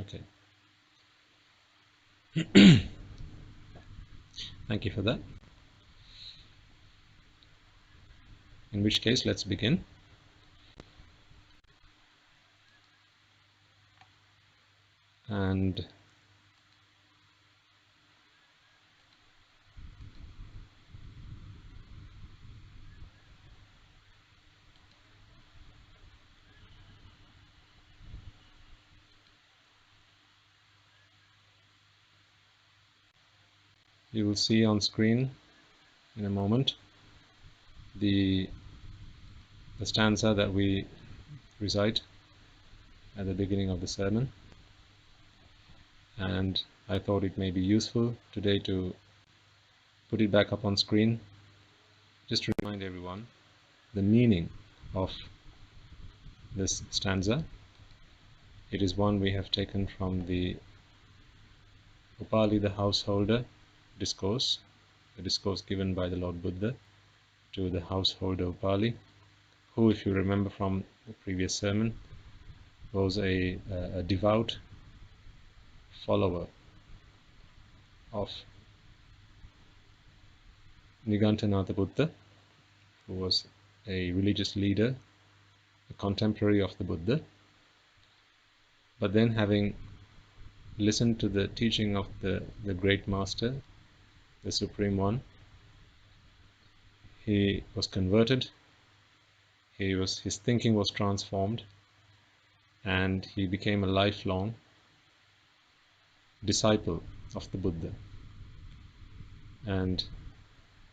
Okay. Thank you for that. In which case, let's begin. And you will see on screen in a moment the stanza that we recite at the beginning of the sermon. And I thought it may be useful today to put it back up on screen, just to remind everyone the meaning of this stanza. It is one we have taken from the Upali the Householder discourse, the discourse given by the Lord Buddha to the householder Upali, who, if you remember from the previous sermon, was a devout follower of Nibbana Buddha, who was a religious leader, a contemporary of the Buddha. But then, having listened to the teaching of the great master, the Supreme One, he was converted, his thinking was transformed, and he became a lifelong disciple of the Buddha. And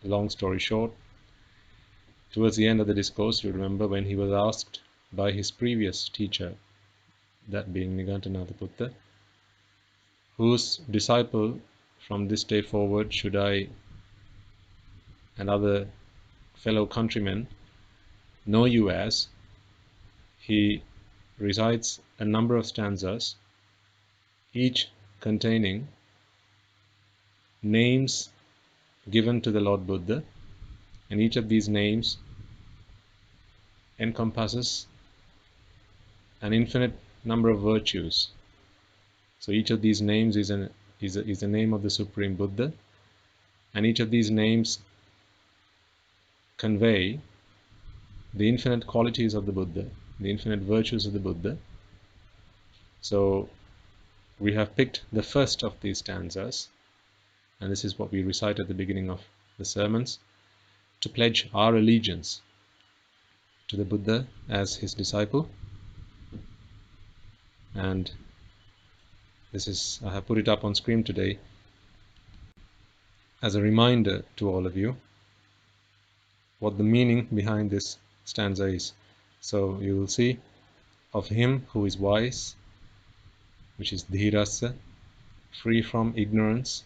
long story short, towards the end of the discourse, you remember when he was asked by his previous teacher, that being Nibbana Buddha, whose disciple from this day forward should I and other fellow countrymen know you as, he recites a number of stanzas, each containing names given to the Lord Buddha, and each of these names encompasses an infinite number of virtues. So each of these names is a name of the Supreme Buddha, and each of these names convey the infinite qualities of the Buddha, the infinite virtues of the Buddha. So we have picked the first of these stanzas, and this is what we recite at the beginning of the sermons, to pledge our allegiance to the Buddha as his disciple. And I have put it up on screen today as a reminder to all of you what the meaning behind this stanza is. So you will see, of him who is wise, which is dhirasa, free from ignorance,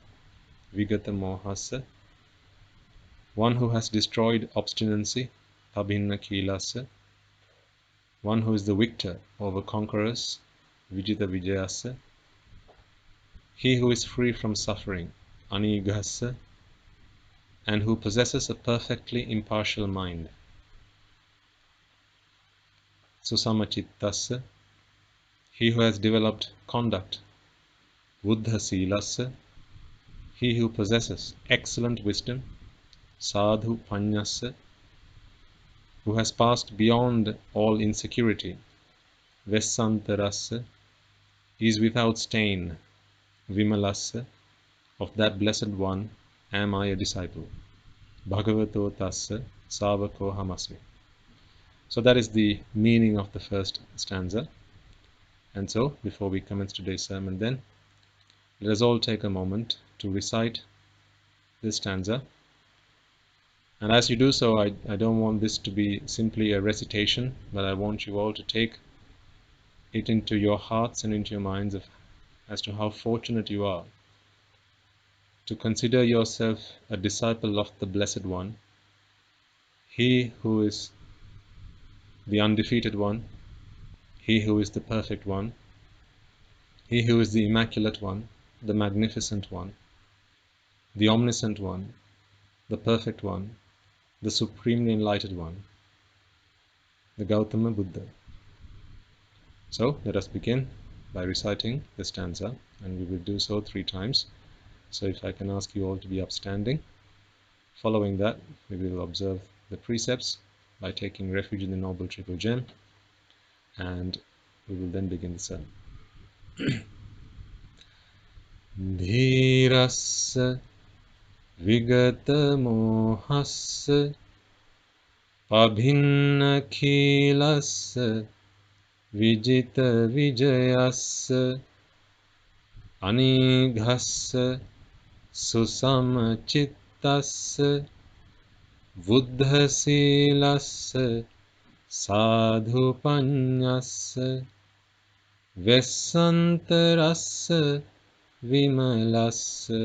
vigata mohasa, one who has destroyed obstinacy, pabhinna kilasa, one who is the victor over conquerors, vijita vijayasa, he who is free from suffering, anigasa, and who possesses a perfectly impartial mind, susamachitasa, he who has developed conduct, buddha silasa, he who possesses excellent wisdom, sadhu panyasa, who has passed beyond all insecurity, vesantarasa, is without stain, vimalasa, of that blessed one am I a disciple, bhagavato tassa savako hamasmi. So that is the meaning of the first stanza. And so, before we commence today's sermon then, let us all take a moment to recite this stanza. And as you do so, I don't want this to be simply a recitation, but I want you all to take it into your hearts and into your minds as to how fortunate you are to consider yourself a disciple of the Blessed One, he who is the undefeated one, he who is the perfect one, he who is the immaculate one, the magnificent one, the omniscient one, the perfect one, the supremely enlightened one, the Gautama Buddha. So let us begin by reciting the stanza, and we will do so 3 times. So if I can ask you all to be upstanding. Following that, we will observe the precepts by taking refuge in the Noble Triple Gem, and we will then begin the sermon. Dhirassa vigata mohassa pabhinna khilassa vijita vijayassa anighassa susamachitassa buddhasilassa sadhupanyassa vessantarassa vimalassa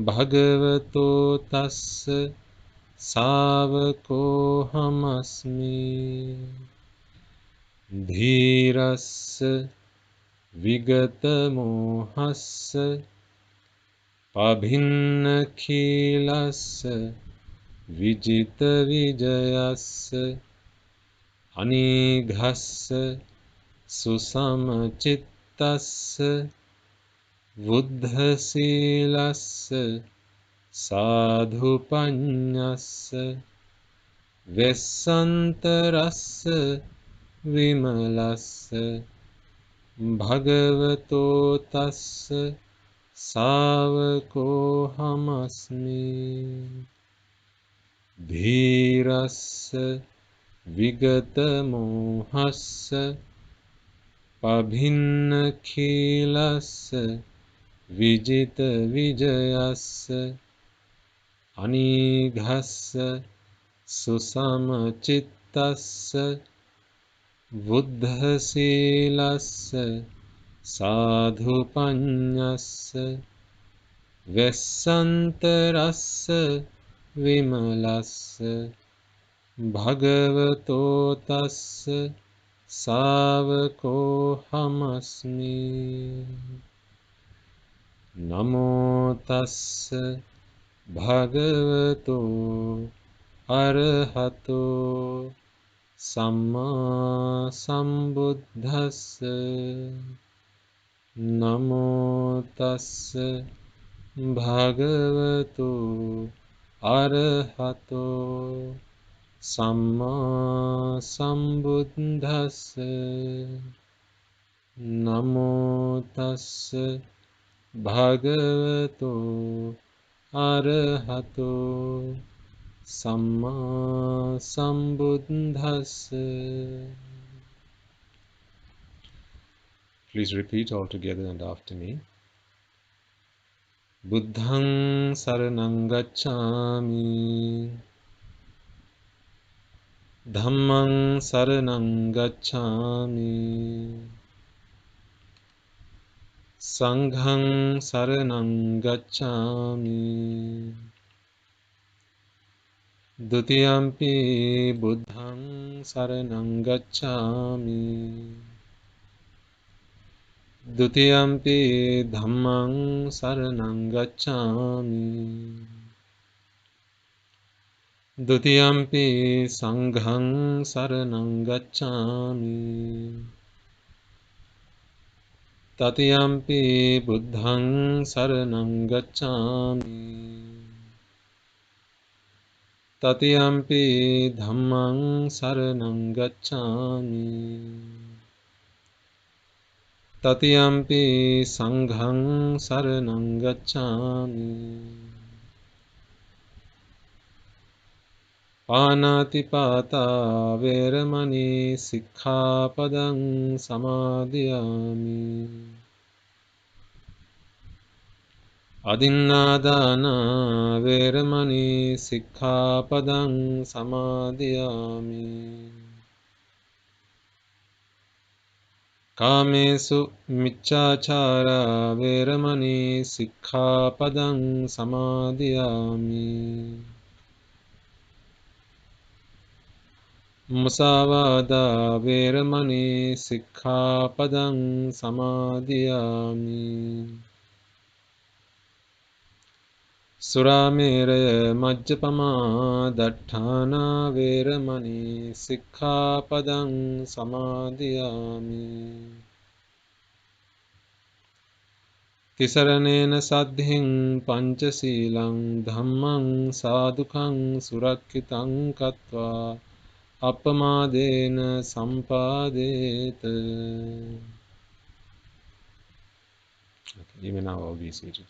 bhagavato tassa savakohamasmi dhirassa vigatamohassa pabhinnakhilassa vijita vijayassa anighassa susamachitassa buddhasilassa sadhupanyassa vessantarassa vimalassa bhagavato tassa savakohamasmi dhirassa vigatamohassa pabhinnakhilassa vijita vijayassa anighassa susamachitassa buddhasilassa sadhupanyassa vessantarassa vimalassa bhagavato tassa savakohamasmi namo tassa bhagavato arahato samma sambuddhassa namo tassa bhagavato arahato samma sambuddhassa namo tassa bhagavato arahato samma sambuddhassa. Please repeat all together and after me. Buddhang saranang gacchami, dhammang saranang gacchami, sanghang saranang gacchami, dutiyampi buddhang saranang gacchami, dutiyampi dhammang saranang gacchami, dutiyampi sanghang saranang gacchami, tatiyampi buddhang saranang gacchami, tatiyampi dhammang saranang gacchami, tatiyampi sanghang saranang gacchami, panatipata veramani sikkhapadang samadhiyami, adinnādāna veramani sikkhapadang samadhiyami, kāmesu micchāchāra veramani sikkhapadang samadhiyami, musāvādā veramani sikkhapadang samadhiyami, Suramēraya majjapamā daṭṭhāna veramani sikkhapadang samadhiyami, තිසරණේන සද්ධින් පංචසීලං ධම්මං සාදුකං සුරක්ඛිතං කତ୍වා අපමාදේන සම්පාදේත. You may now all be seated.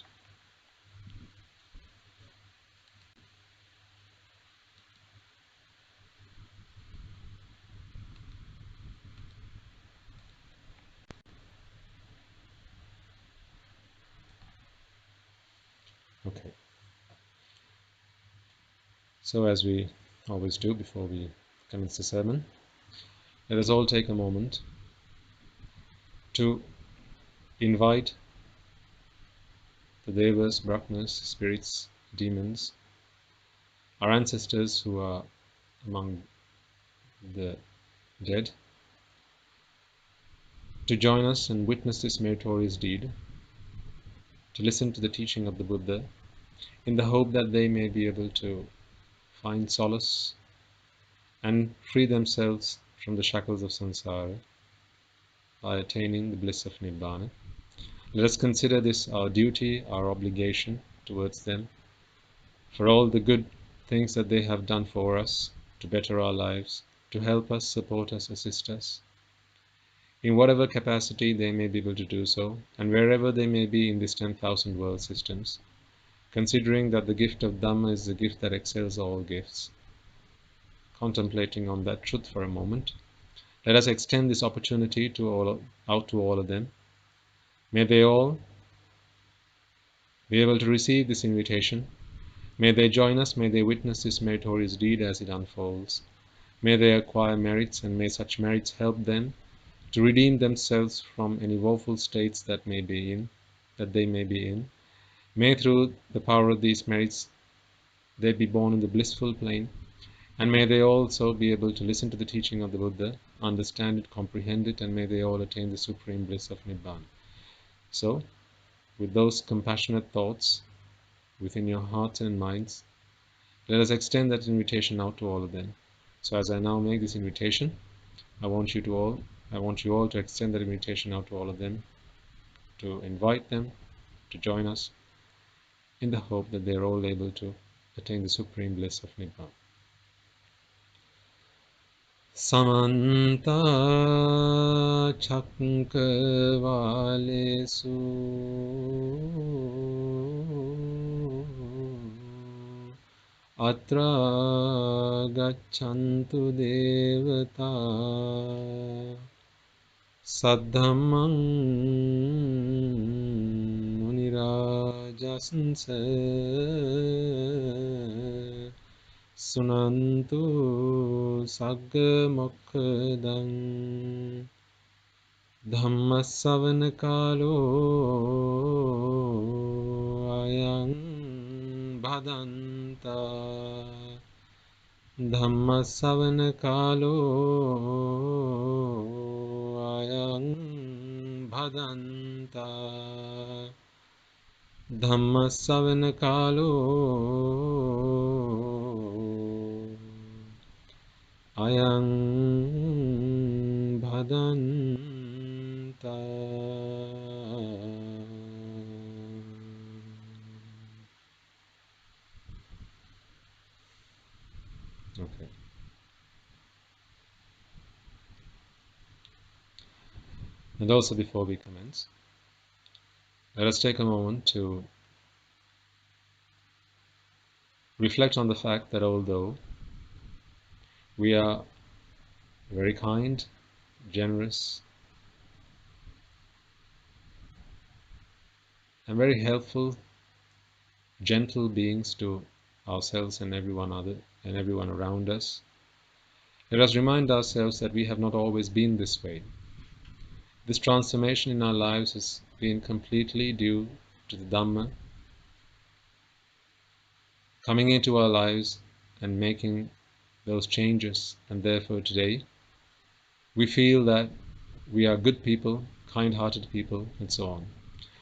Okay. So as we always do before we commence the sermon, let us all take a moment to invite the devas, brahmas, spirits, demons, our ancestors who are among the dead, to join us and witness this meritorious deed, to listen to the teaching of the Buddha, in the hope that they may be able to find solace and free themselves from the shackles of samsara by attaining the bliss of Nibbana. Let us consider this our duty, our obligation towards them, for all the good things that they have done for us, to better our lives, to help us, support us, assist us, in whatever capacity they may be able to do so, and wherever they may be in these 10,000 world systems, considering that the gift of Dhamma is the gift that excels all gifts. Contemplating on that truth for a moment, let us extend this opportunity out to all of them. May they all be able to receive this invitation. May they join us, may they witness this meritorious deed as it unfolds. May they acquire merits, and may such merits help them to redeem themselves from any woeful states that they may be in. May through the power of these merits they be born in the blissful plane, and may they also be able to listen to the teaching of the Buddha, understand it, comprehend it, and may they all attain the supreme bliss of Nibbana. So, with those compassionate thoughts within your hearts and minds, let us extend that invitation out to all of them. So as I now make this invitation, I want you all to extend that invitation out to all of them, to invite them to join us in the hope that they are all able to attain the supreme bliss of Nibbana. Samanta Chakravalesu Atra Gachantu Devata Saddhammang Munirajasansa Sunantu Sagga Mokkadang Dhammasavana Kalo Ayang Bhadanta Dhammasavana Kalo Ayang Bhadanta Dhammasavana Kalo Ayang Bhadanta. Okay. And also before we commence, let us take a moment to reflect on the fact that although we are very kind, generous, and very helpful, gentle beings to ourselves and everyone around us, let us remind ourselves that we have not always been this way. This transformation in our lives has been completely due to the Dhamma coming into our lives and making those changes, and therefore today we feel that we are good people, kind-hearted people, and so on.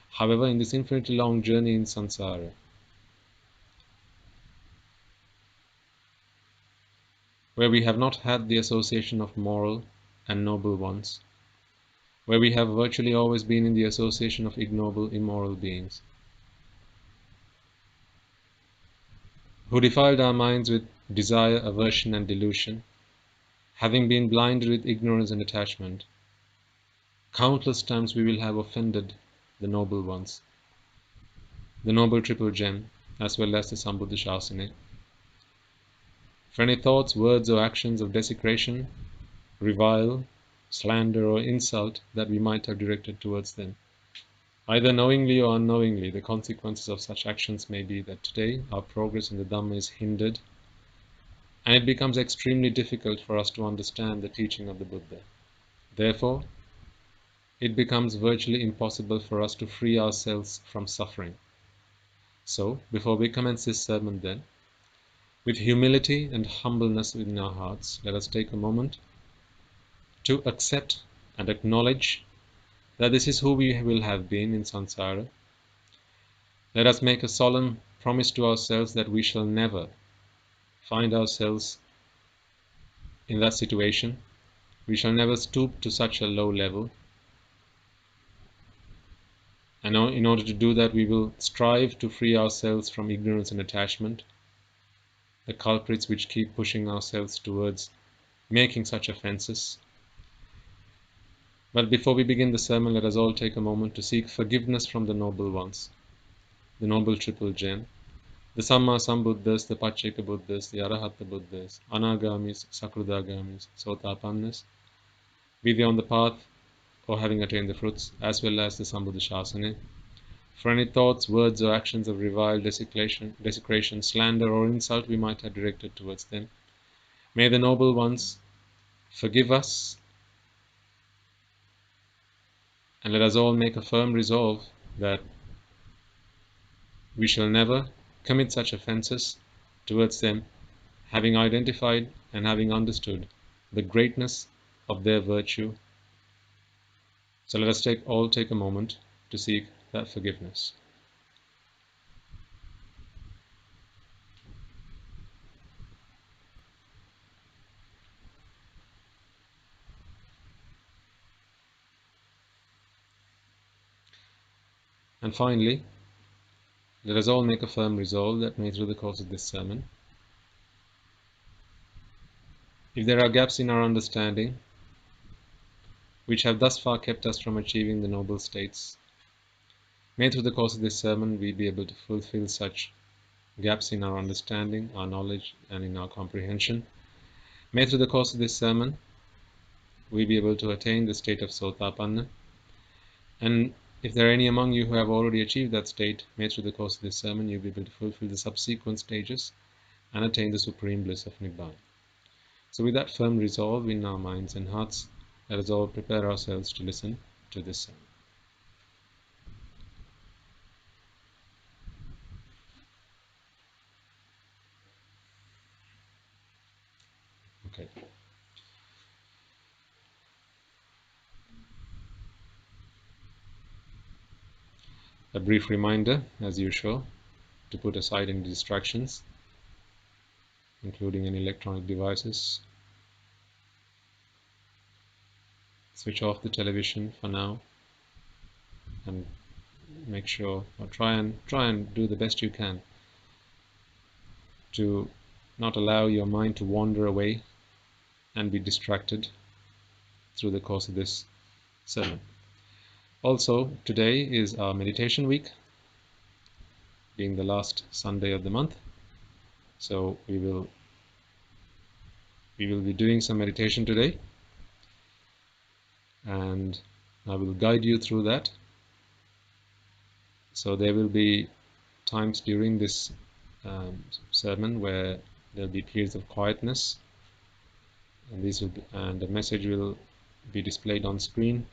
However, in this infinitely long journey in samsara, where we have not had the association of moral and noble ones, where we have virtually always been in the association of ignoble, immoral beings, who defiled our minds with desire, aversion, and delusion, having been blinded with ignorance and attachment. Countless times we will have offended the noble ones, the noble triple gem, as well as the Sambuddha Shasana, for any thoughts, words, or actions of desecration, revile, slander, or insult that we might have directed towards them. Either knowingly or unknowingly, the consequences of such actions may be that today our progress in the Dhamma is hindered, and it becomes extremely difficult for us to understand the teaching of the Buddha. Therefore, it becomes virtually impossible for us to free ourselves from suffering. So, before we commence this sermon then, with humility and humbleness within our hearts, let us take a moment to accept and acknowledge that this is who we will have been in samsara. Let us make a solemn promise to ourselves that we shall never find ourselves in that situation. We shall never stoop to such a low level. And in order to do that, we will strive to free ourselves from ignorance and attachment, the culprits which keep pushing ourselves towards making such offenses. But before we begin the sermon, let us all take a moment to seek forgiveness from the noble ones, the noble triple gem, the Samma Sambuddhas, the Pacceka Buddhas, the Arahata Buddhas, Anagamis, Sakradagamis, Sotapannas, be they on the path or having attained the fruits, as well as the Sambuddha Shasana, for any thoughts, words, or actions of revile, desecration, slander, or insult we might have directed towards them. May the noble ones forgive us, and let us all make a firm resolve that we shall never commit such offenses towards them, having identified and having understood the greatness of their virtue. So let us all take a moment to seek that forgiveness. And finally, let us all make a firm resolve that may, through the course of this sermon, if there are gaps in our understanding which have thus far kept us from achieving the noble states, may through the course of this sermon we be able to fulfill such gaps in our understanding, our knowledge, and in our comprehension. May through the course of this sermon we be able to attain the state of Sotapanna. And if there are any among you who have already achieved that state, may through the course of this sermon you be able to fulfill the subsequent stages and attain the supreme bliss of Nibbana. So with that firm resolve in our minds and hearts, let us all prepare ourselves to listen to this sermon. Okay. A brief reminder, as usual, to put aside any distractions, including any electronic devices. Switch off the television for now, and make sure, or try and do the best you can to not allow your mind to wander away and be distracted through the course of this sermon. Also, today is our meditation week, being the last Sunday of the month. So we will be doing some meditation today, and I will guide you through that. So there will be times during this sermon where there will be periods of quietness, and the message will be displayed on screen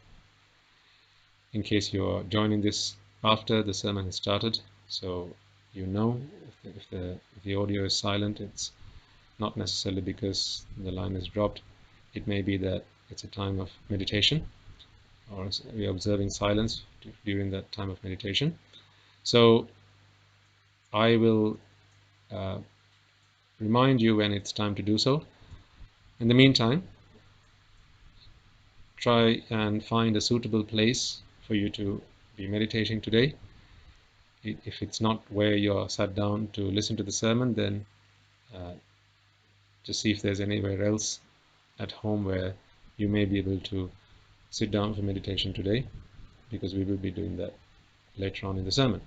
in case you're joining this after the sermon has started. So you know, if the audio is silent, it's not necessarily because the line is dropped. It may be that it's a time of meditation, or we are observing silence during that time of meditation. So I will remind you when it's time to do so. In the meantime, try and find a suitable place for you to be meditating today. If it's not where you're sat down to listen to the sermon, then just see if there's anywhere else at home where you may be able to sit down for meditation today, because we will be doing that later on in the sermon.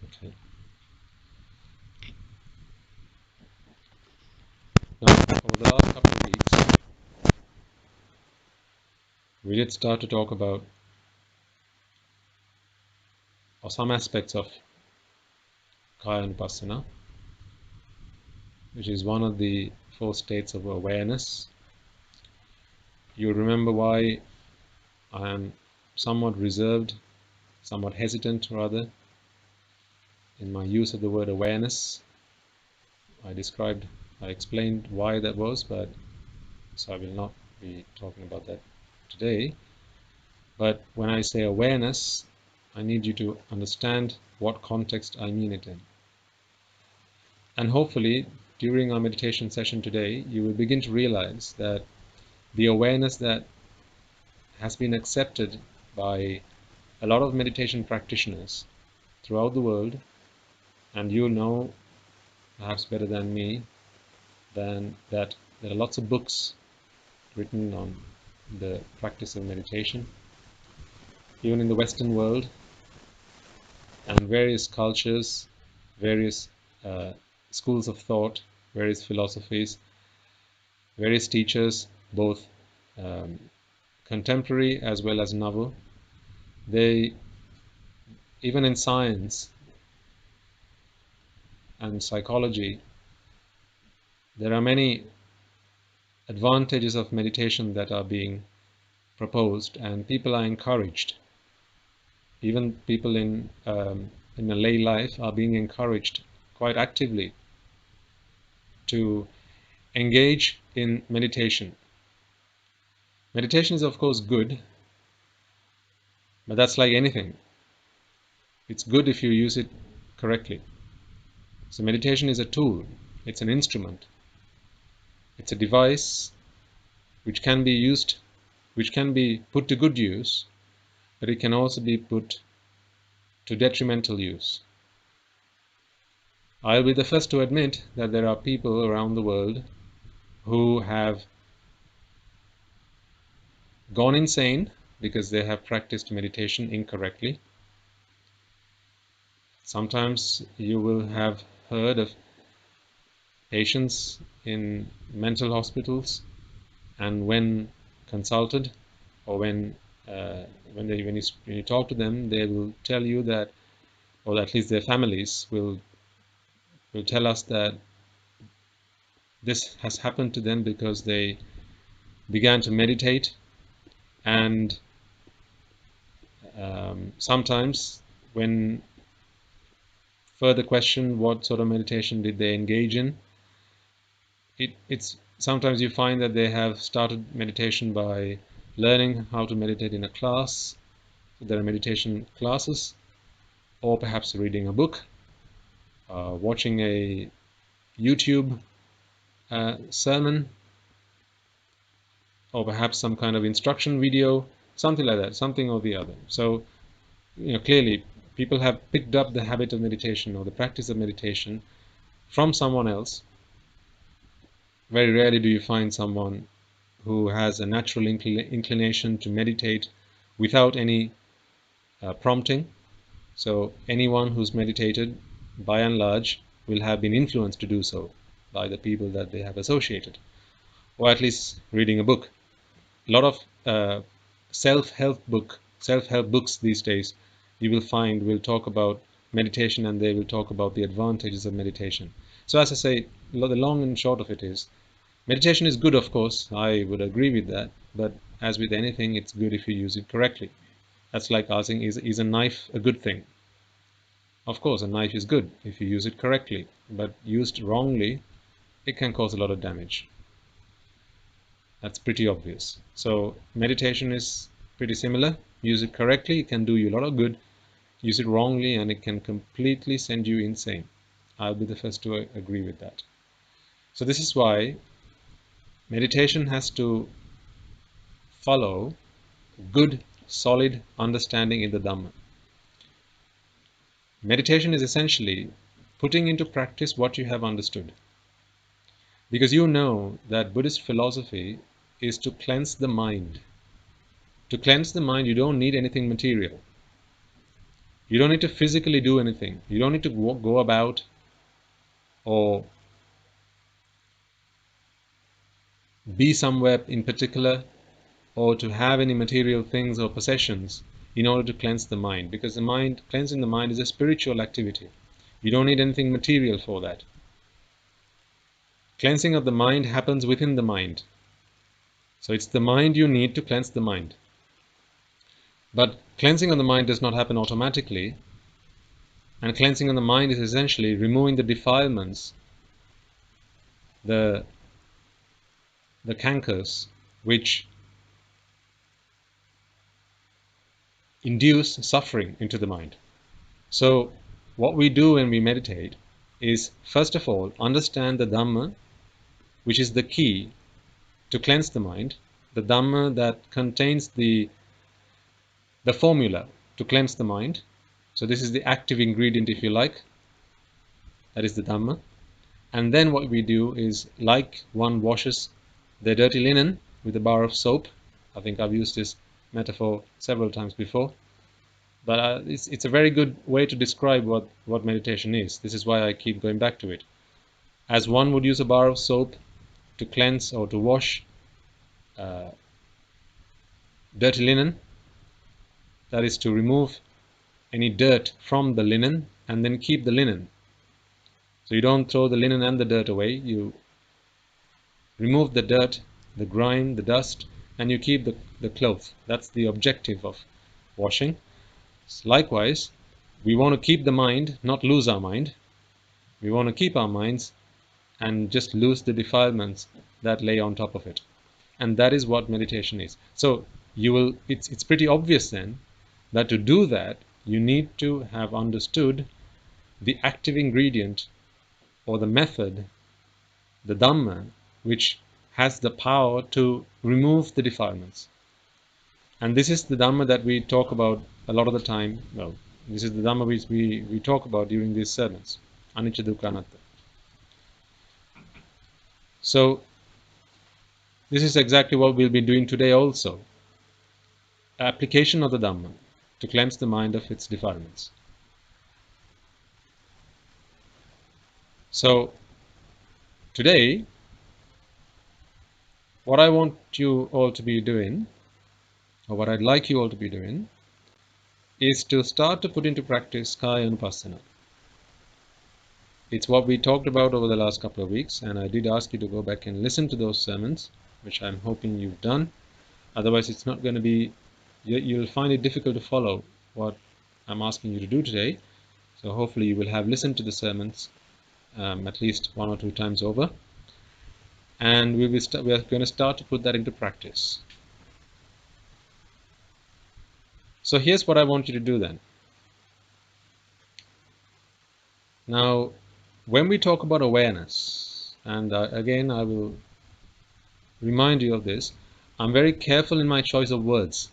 Okay. Now, over the last couple of weeks, we did start to talk about some aspects of Kaya Anupassana, which is one of the 4 states of awareness. You remember why I am somewhat reserved, somewhat hesitant rather, in my use of the word awareness. I explained why that was, but so I will not be talking about that today. But when I say awareness, I need you to understand what context I mean it in. And hopefully, during our meditation session today, you will begin to realize that the awareness that has been accepted by a lot of meditation practitioners throughout the world, and you know perhaps better than me, then that there are lots of books written on the practice of meditation, even in the Western world, and various cultures, various schools of thought, various philosophies, various teachers, both contemporary as well as novel. They, even in science and psychology, there are many advantages of meditation that are being proposed, and people are encouraged. Even people in a lay life are being encouraged quite actively to engage in meditation. Meditation is of course good, but that's like anything. It's good if you use it correctly. So meditation is a tool, it's an instrument, it's a device which can be used, which can be put to good use, but it can also be put to detrimental use. I'll be the first to admit that there are people around the world who have gone insane because they have practiced meditation incorrectly. Sometimes you will have heard of patients in mental hospitals, and when consulted, or when you talk to them, they will tell you that, or at least their families will tell us that this has happened to them because they began to meditate, and sometimes when further questioned what sort of meditation did they engage in, it's sometimes you find that they have started meditation by learning how to meditate in a class. So there are meditation classes, or perhaps reading a book, watching a YouTube sermon, or perhaps some kind of instruction video, something like that, something or the other. So, clearly people have picked up the habit of meditation or the practice of meditation from someone else. Very rarely do you find someone who has a natural inclination to meditate without any prompting. So anyone who's meditated, by and large, will have been influenced to do so by the people that they have associated, or at least reading a book. A lot of self-help books these days, you will find, will talk about meditation, and they will talk about the advantages of meditation. So as I say, the long and short of it is, meditation is good, of course, I would agree with that, but as with anything, it's good if you use it correctly. That's like asking, is a knife a good thing? Of course, a knife is good if you use it correctly, but used wrongly, it can cause a lot of damage. That's pretty obvious. So meditation is pretty similar. Use it correctly, it can do you a lot of good. use it wrongly, and it can completely send you insane. I'll be the first to agree with that. So this is why meditation has to follow good, solid understanding in the Dhamma. Meditation is essentially putting into practice what you have understood. Because you know that Buddhist philosophy is to cleanse the mind. To cleanse the mind, you don't need anything material. You don't need to physically do anything. You don't need to go about or be somewhere in particular or to have any material things or possessions in order to cleanse the mind. Because cleansing the mind is a spiritual activity. You don't need anything material for that. Cleansing of the mind happens within the mind. So it's the mind you need to cleanse the mind. But cleansing of the mind does not happen automatically. And cleansing of the mind is essentially removing the defilements, the cankers, which induce suffering into the mind. So what we do when we meditate is, first of all, understand the Dhamma, which is the key to cleanse the mind, the Dhamma that contains the formula to cleanse the mind. So this is the active ingredient, if you like, that is the Dhamma. And then what we do is, like one washes their dirty linen with a bar of soap. I think I've used this metaphor several times before. But it's a very good way to describe what meditation is. This is why I keep going back to it. As one would use a bar of soap to cleanse or to wash dirty linen, that is to remove any dirt from the linen and then keep the linen. So you don't throw the linen and the dirt away. You remove the dirt, the grime, the dust, and you keep the cloth. That's the objective of washing. Likewise, we want to keep the mind, not lose our mind. We want to keep our minds and just lose the defilements that lay on top of it. And that is what meditation is. So it's pretty obvious then that to do that, you need to have understood the active ingredient or the method, the Dhamma, which has the power to remove the defilements. And this is the Dhamma that we talk about a lot of the time. Well, this is the Dhamma which we talk about during these sermons. Anicca Dukkha Anatta. So this is exactly what we'll be doing today also. Application of the Dhamma to cleanse the mind of its defilements. So today, what I want you all to be doing, or what I'd like you all to be doing, is to start to put into practice Kaya Anupassana. It's what we talked about over the last couple of weeks, and I did ask you to go back and listen to those sermons, which I'm hoping you've done. Otherwise, it's not going to be, you'll find it difficult to follow what I'm asking you to do today. So hopefully you will have listened to the sermons at least 1 or 2 times over. And we are going to start to put that into practice. So here's what I want you to do then. Now, when we talk about awareness, and again I will remind you of this, I'm very careful in my choice of words,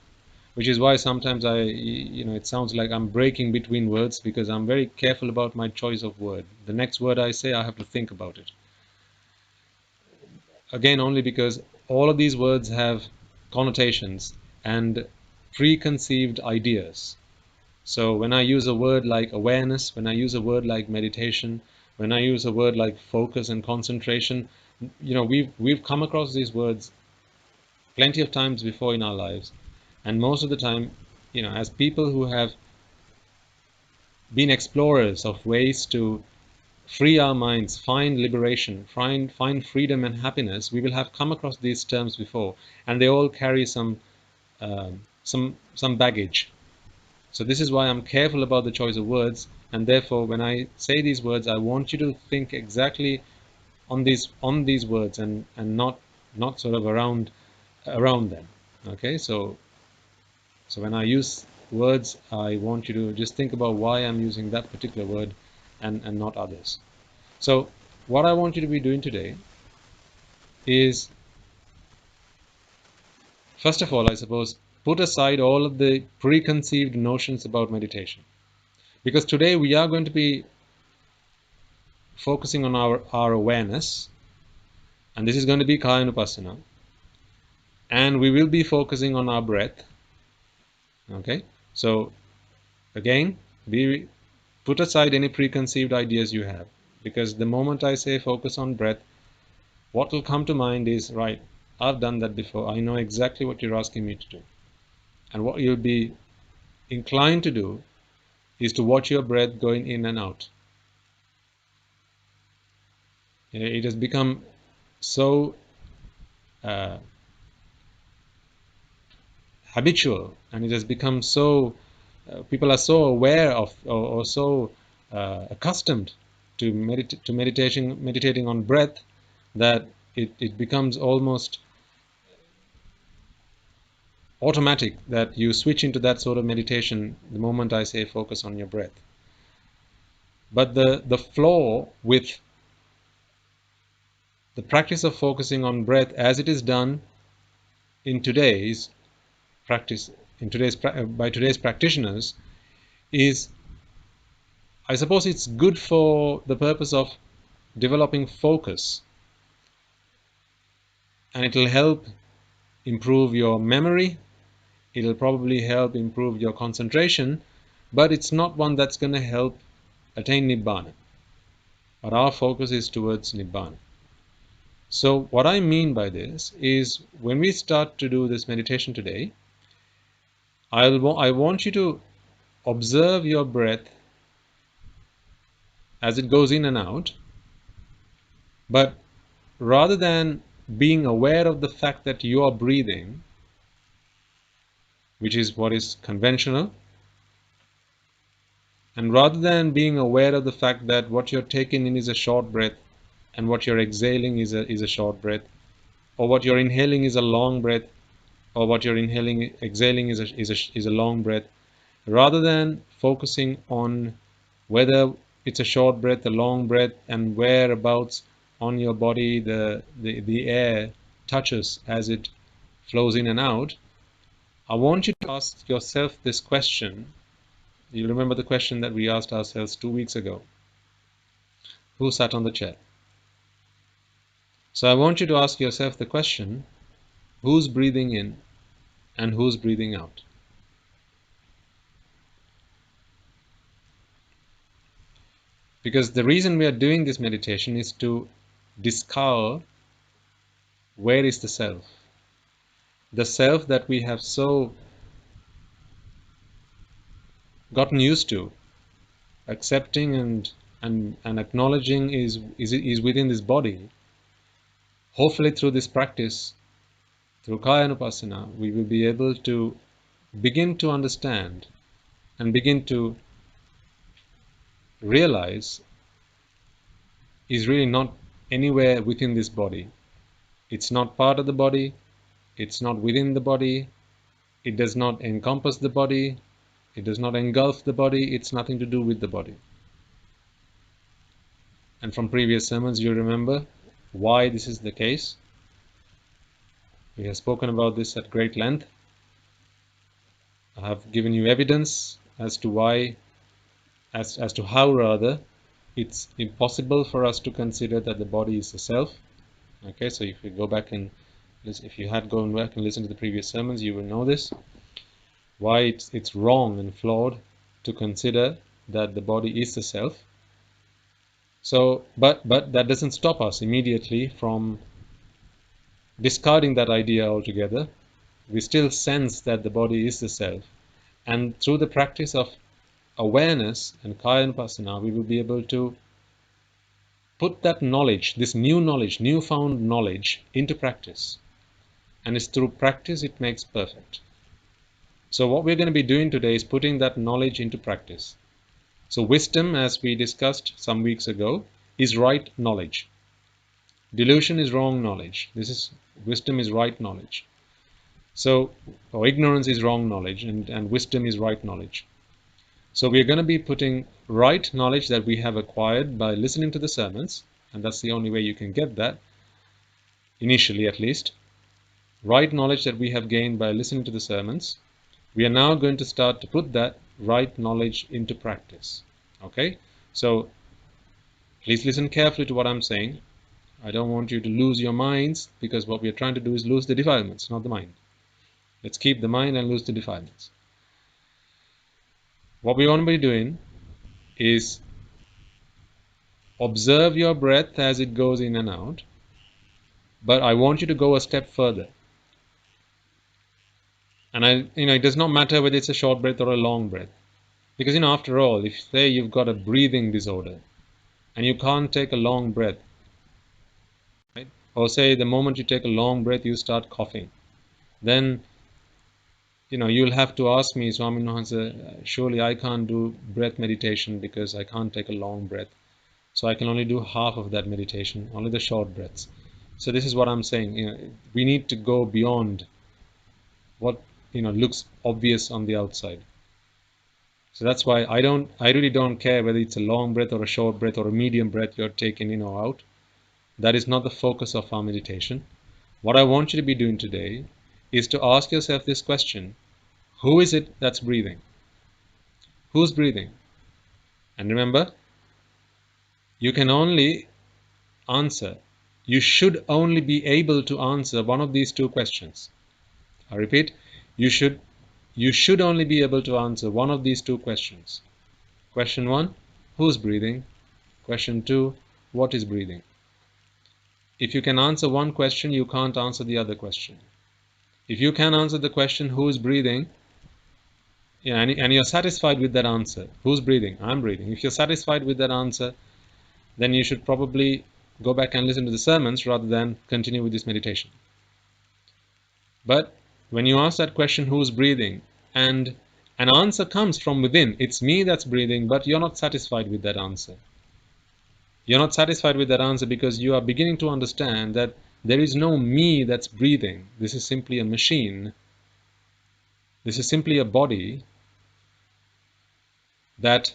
which is why sometimes it sounds like I'm breaking between words, because I'm very careful about my choice of word. The next word I say, I have to think about it. Again, only because all of these words have connotations and preconceived ideas. So when I use a word like awareness, when I use a word like meditation, when I use a word like focus and concentration, we've come across these words plenty of times before in our lives. And most of the time, as people who have been explorers of ways to free our minds, find liberation, find freedom and happiness, we will have come across these terms before, and they all carry some baggage. So this is why I'm careful about the choice of words, and therefore when I say these words, I want you to think exactly on these words and not sort of around them. Okay, so when I use words, I want you to just think about why I'm using that particular word and not others. So what I want you to be doing today is, first of all, I suppose, put aside all of the preconceived notions about meditation. Because today we are going to be focusing on our awareness, and this is going to be Kayanupasana, and we will be focusing on our breath. Okay, so again, put aside any preconceived ideas you have, because the moment I say focus on breath, what will come to mind is, right, I've done that before, I know exactly what you're asking me to do. And what you'll be inclined to do is to watch your breath going in and out. It has become so habitual, and it has become so, people are so aware of, or so accustomed to meditating on breath, that it becomes almost automatic that you switch into that sort of meditation the moment I say focus on your breath. But the flaw with the practice of focusing on breath as it is done in today's practice, by today's practitioners, is, I suppose, it's good for the purpose of developing focus, and it'll help improve your memory, it'll probably help improve your concentration, but it's not one that's going to help attain Nibbana. But our focus is towards Nibbana. So what I mean by this is, when we start to do this meditation today, I want you to observe your breath as it goes in and out, but rather than being aware of the fact that you are breathing, which is what is conventional, and rather than being aware of the fact that what you're taking in is a short breath and what you're exhaling is a short breath, or what you're inhaling is a long breath, or what you're exhaling is a long breath, rather than focusing on whether it's a short breath, a long breath, and whereabouts on your body the air touches as it flows in and out, I want you to ask yourself this question. You remember the question that we asked ourselves 2 weeks ago. Who sat on the chair? So I want you to ask yourself the question, who's breathing in and who's breathing out? Because the reason we are doing this meditation is to discover where is the self. The self that we have so gotten used to accepting and acknowledging is within this body. Hopefully through this practice, through Kayanupasana, we will be able to begin to understand and begin to realize is really not anywhere within this body. It's not part of the body, it's not within the body, it does not encompass the body, it does not engulf the body, it's nothing to do with the body. And from previous sermons you remember why this is the case. We have spoken about this at great length. I have given you evidence as to why, as to how rather, it's impossible for us to consider that the body is the self. Okay, so if you go back and if you had gone back and listened to the previous sermons, you will know this. Why it's wrong and flawed to consider that the body is the self. So, but that doesn't stop us immediately from discarding that idea altogether. We still sense that the body is the self, and through the practice of awareness and Kayanupasana, we will be able to put that knowledge, this new knowledge, newfound knowledge, into practice. And it's through practice it makes perfect. So what we're going to be doing today is putting that knowledge into practice. So wisdom, as we discussed some weeks ago, is right knowledge. Delusion is wrong knowledge. Wisdom is right knowledge. So, or ignorance is wrong knowledge, and wisdom is right knowledge. So we are going to be putting right knowledge that we have acquired by listening to the sermons, and that's the only way you can get that, initially at least. Right knowledge that we have gained by listening to the sermons, we are now going to start to put that right knowledge into practice. Okay? So please listen carefully to what I'm saying. I don't want you to lose your minds, because what we are trying to do is lose the defilements, not the mind. Let's keep the mind and lose the defilements. What we want to be doing is observe your breath as it goes in and out, but I want you to go a step further. And it does not matter whether it's a short breath or a long breath, because after all, if say you've got a breathing disorder and you can't take a long breath, right? Or say the moment you take a long breath you start coughing, then you'll have to ask me, Swami Nuhansa, surely I can't do breath meditation because I can't take a long breath. So I can only do half of that meditation, only the short breaths. So this is what I'm saying. We need to go beyond what looks obvious on the outside. So that's why I really don't care whether it's a long breath or a short breath or a medium breath you're taking in or out. That is not the focus of our meditation. What I want you to be doing today is to ask yourself this question: who is it that's breathing? Who's breathing? And remember, you can only answer, you should only be able to answer one of these two questions. I repeat, you should only be able to answer one of these two questions. Question 1, who's breathing? Question 2, what is breathing? If you can answer one question, you can't answer the other question. If you can answer the question, who is breathing, and you're satisfied with that answer, who's breathing? I'm breathing. If you're satisfied with that answer, then you should probably go back and listen to the sermons rather than continue with this meditation. But when you ask that question, who's breathing, and an answer comes from within, it's me that's breathing, but you're not satisfied with that answer. You're not satisfied with that answer because you are beginning to understand that there is no me that's breathing. This is simply a machine. This is simply a body that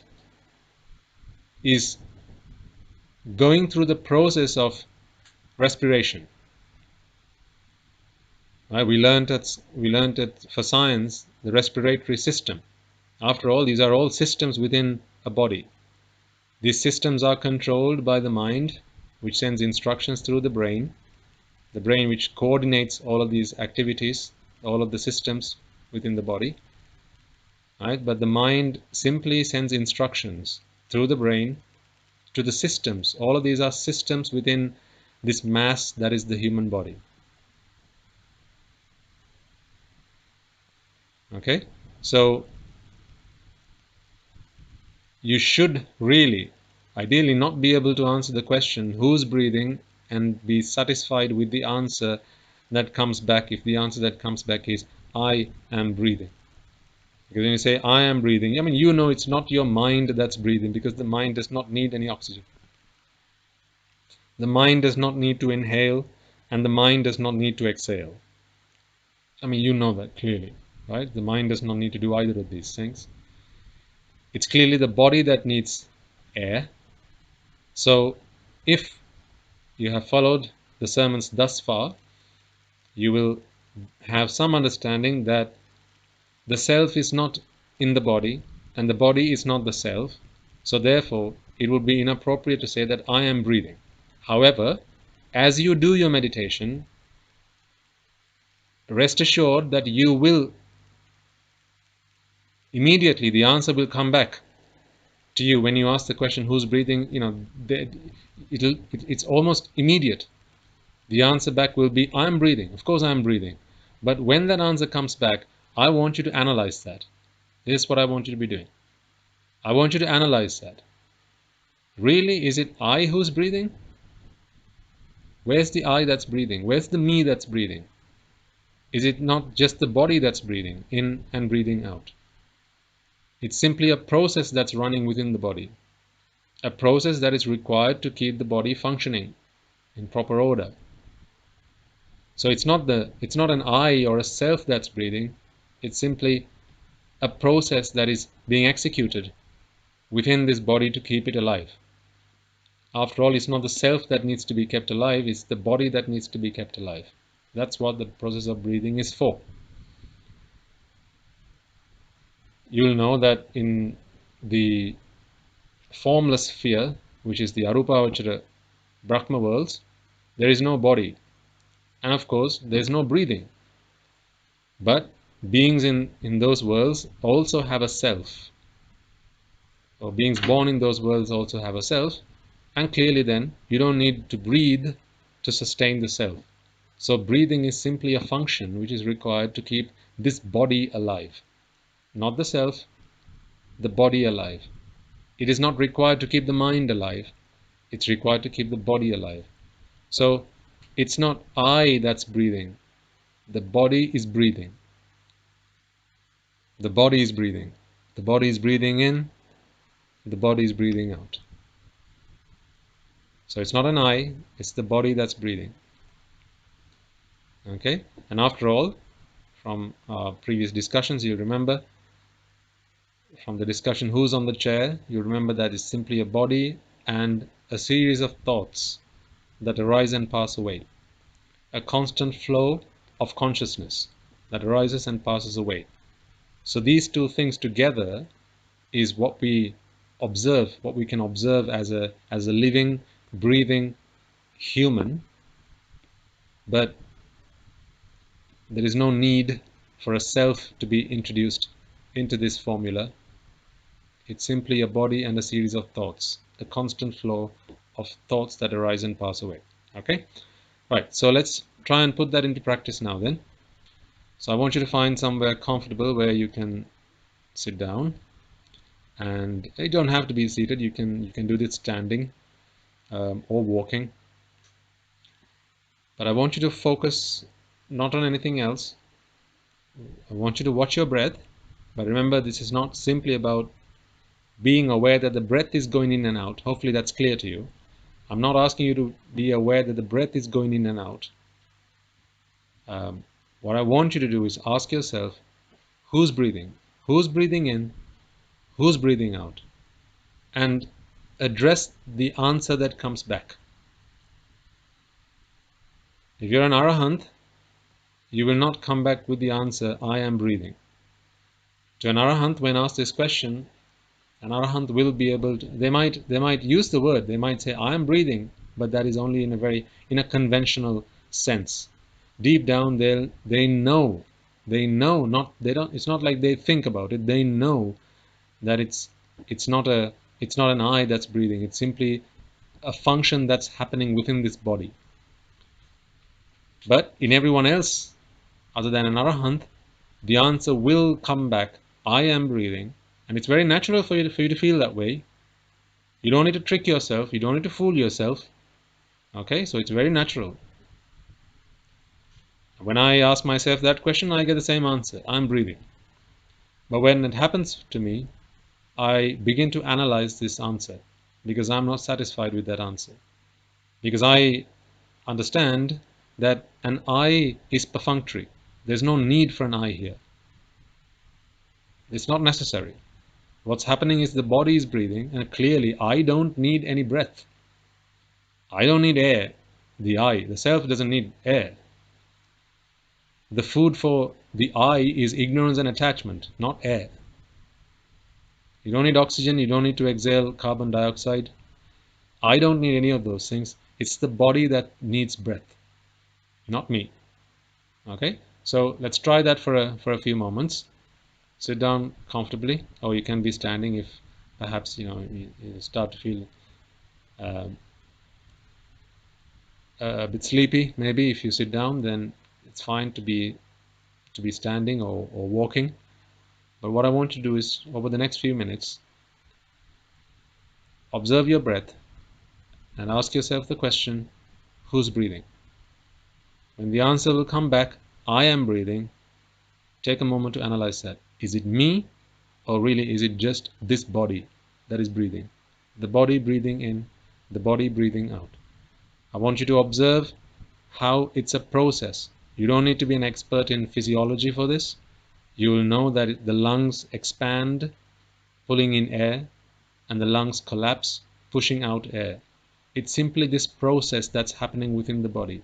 is going through the process of respiration. Right? We learned it for science, the respiratory system. After all, these are all systems within a body. These systems are controlled by the mind, which sends instructions through the brain which coordinates all of these activities, all of the systems within the body. Right? But the mind simply sends instructions through the brain to the systems. All of these are systems within this mass that is the human body. Okay? So you should really, ideally, not be able to answer the question, who's breathing, and be satisfied with the answer that comes back, if the answer that comes back is, I am breathing. Because when you say, I am breathing, it's not your mind that's breathing, because the mind does not need any oxygen. The mind does not need to inhale, and the mind does not need to exhale. You know that clearly, right? The mind does not need to do either of these things. It's clearly the body that needs air. So if you have followed the sermons thus far, you will have some understanding that the self is not in the body and the body is not the self. So therefore, it would be inappropriate to say that I am breathing. However, as you do your meditation, rest assured that you will immediately, the answer will come back to you when you ask the question, who's breathing? It's almost immediate. The answer back will be, I'm breathing. Of course I'm breathing. But when that answer comes back, I want you to analyze that. This is what I want you to be doing. I want you to analyze that. Really, is it I who's breathing? Where's the I that's breathing? Where's the me that's breathing? Is it not just the body that's breathing in and breathing out? It's simply a process that's running within the body. A process that is required to keep the body functioning in proper order. So it's not an I or a self that's breathing. It's simply a process that is being executed within this body to keep it alive. After all, it's not the self that needs to be kept alive, it's the body that needs to be kept alive. That's what the process of breathing is for. You'll know that in the formless sphere, which is the Arupavachara Brahma worlds, there is no body. And of course, there's no breathing. But beings in those worlds also have a self. Or beings born in those worlds also have a self. And clearly then, you don't need to breathe to sustain the self. So breathing is simply a function which is required to keep this body alive. Not the self, the body alive. It is not required to keep the mind alive. It's required to keep the body alive. So it's not I that's breathing. The body is breathing. The body is breathing. The body is breathing in. The body is breathing out. So it's not an I, it's the body that's breathing. Okay? And after all, from our previous discussions, you remember, from the discussion who's on the chair, you remember that it's simply a body and a series of thoughts that arise and pass away. A constant flow of consciousness that arises and passes away. So these two things together is what we observe, what we can observe as a living, breathing human. But there is no need for a self to be introduced into this formula. It's simply a body and a series of thoughts, a constant flow of thoughts that arise and pass away. Okay? Right, so let's try and put that into practice now then. So I want you to find somewhere comfortable where you can sit down. And you don't have to be seated, you can do this standing or walking. But I want you to focus not on anything else. I want you to watch your breath. But remember, this is not simply about being aware that the breath is going in and out. Hopefully that's clear to you. I'm not asking you to be aware that the breath is going in and out. What I want you to do is ask yourself, who's breathing? Who's breathing in? Who's breathing out? And address the answer that comes back. If you're an Arahant, you will not come back with the answer, I am breathing. To an Arahant, when asked this question, an Arahant will be able to, they might use the word, they might say, I am breathing, but that is only in a conventional sense. Deep down, they know, it's not like they think about it, they know that it's not an I that's breathing, it's simply a function that's happening within this body. But in everyone else, other than an Arahant, the answer will come back, I am breathing. And it's very natural for you to feel that way. You don't need to trick yourself, you don't need to fool yourself. Okay, so it's very natural. When I ask myself that question, I get the same answer, I'm breathing. But when it happens to me, I begin to analyze this answer because I'm not satisfied with that answer. Because I understand that an I is perfunctory. There's no need for an I here. It's not necessary. What's happening is the body is breathing, and clearly I don't need any breath. I don't need air. The self doesn't need air. The food for the I is ignorance and attachment, not air. You don't need oxygen, you don't need to exhale carbon dioxide. I don't need any of those things. It's the body that needs breath, not me. Okay? So let's try that for a few moments. Sit down comfortably, or you can be standing if perhaps you start to feel a bit sleepy. Maybe if you sit down, then it's fine to be standing or walking. But what I want you to do is, over the next few minutes, observe your breath and ask yourself the question, who's breathing? When the answer will come back, I am breathing, take a moment to analyze that. Is it me, or really is it just this body that is breathing? The body breathing in, the body breathing out. I want you to observe how it's a process. You don't need to be an expert in physiology for this. You will know that the lungs expand, pulling in air, and the lungs collapse, pushing out air. It's simply this process that's happening within the body.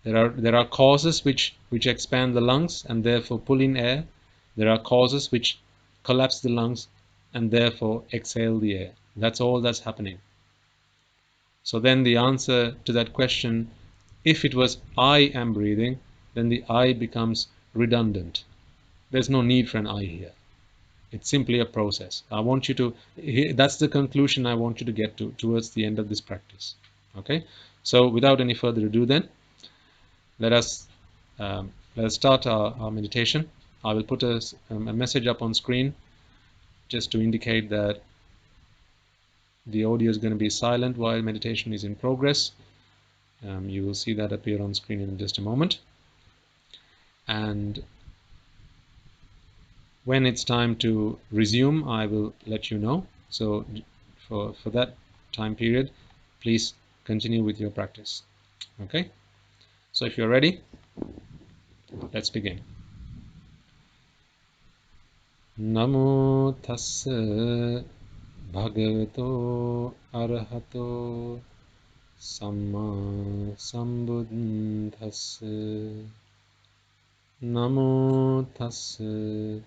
There are causes which expand the lungs and therefore pull in air. There are causes which collapse the lungs and therefore exhale the air. That's all that's happening. So then the answer to that question, if it was I am breathing, then the I becomes redundant. There's no need for an I here. It's simply a process. I want you to, that's the conclusion I want you to get to towards the end of this practice. Okay? So without any further ado then, let us start our meditation. I will put a message up on screen just to indicate that the audio is going to be silent while meditation is in progress. You will see that appear on screen in just a moment. And when it's time to resume, I will let you know. So for that time period, please continue with your practice. Okay? So if you're ready, let's begin. Namo tassa bhagavato arahato samma sambuddhassa. Namo tassa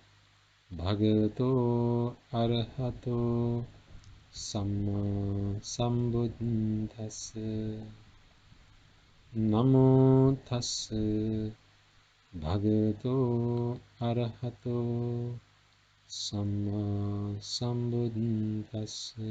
bhagavato arahato samma sambuddhassa. Namo tassa bhagavato arahato samma sambuddhassa.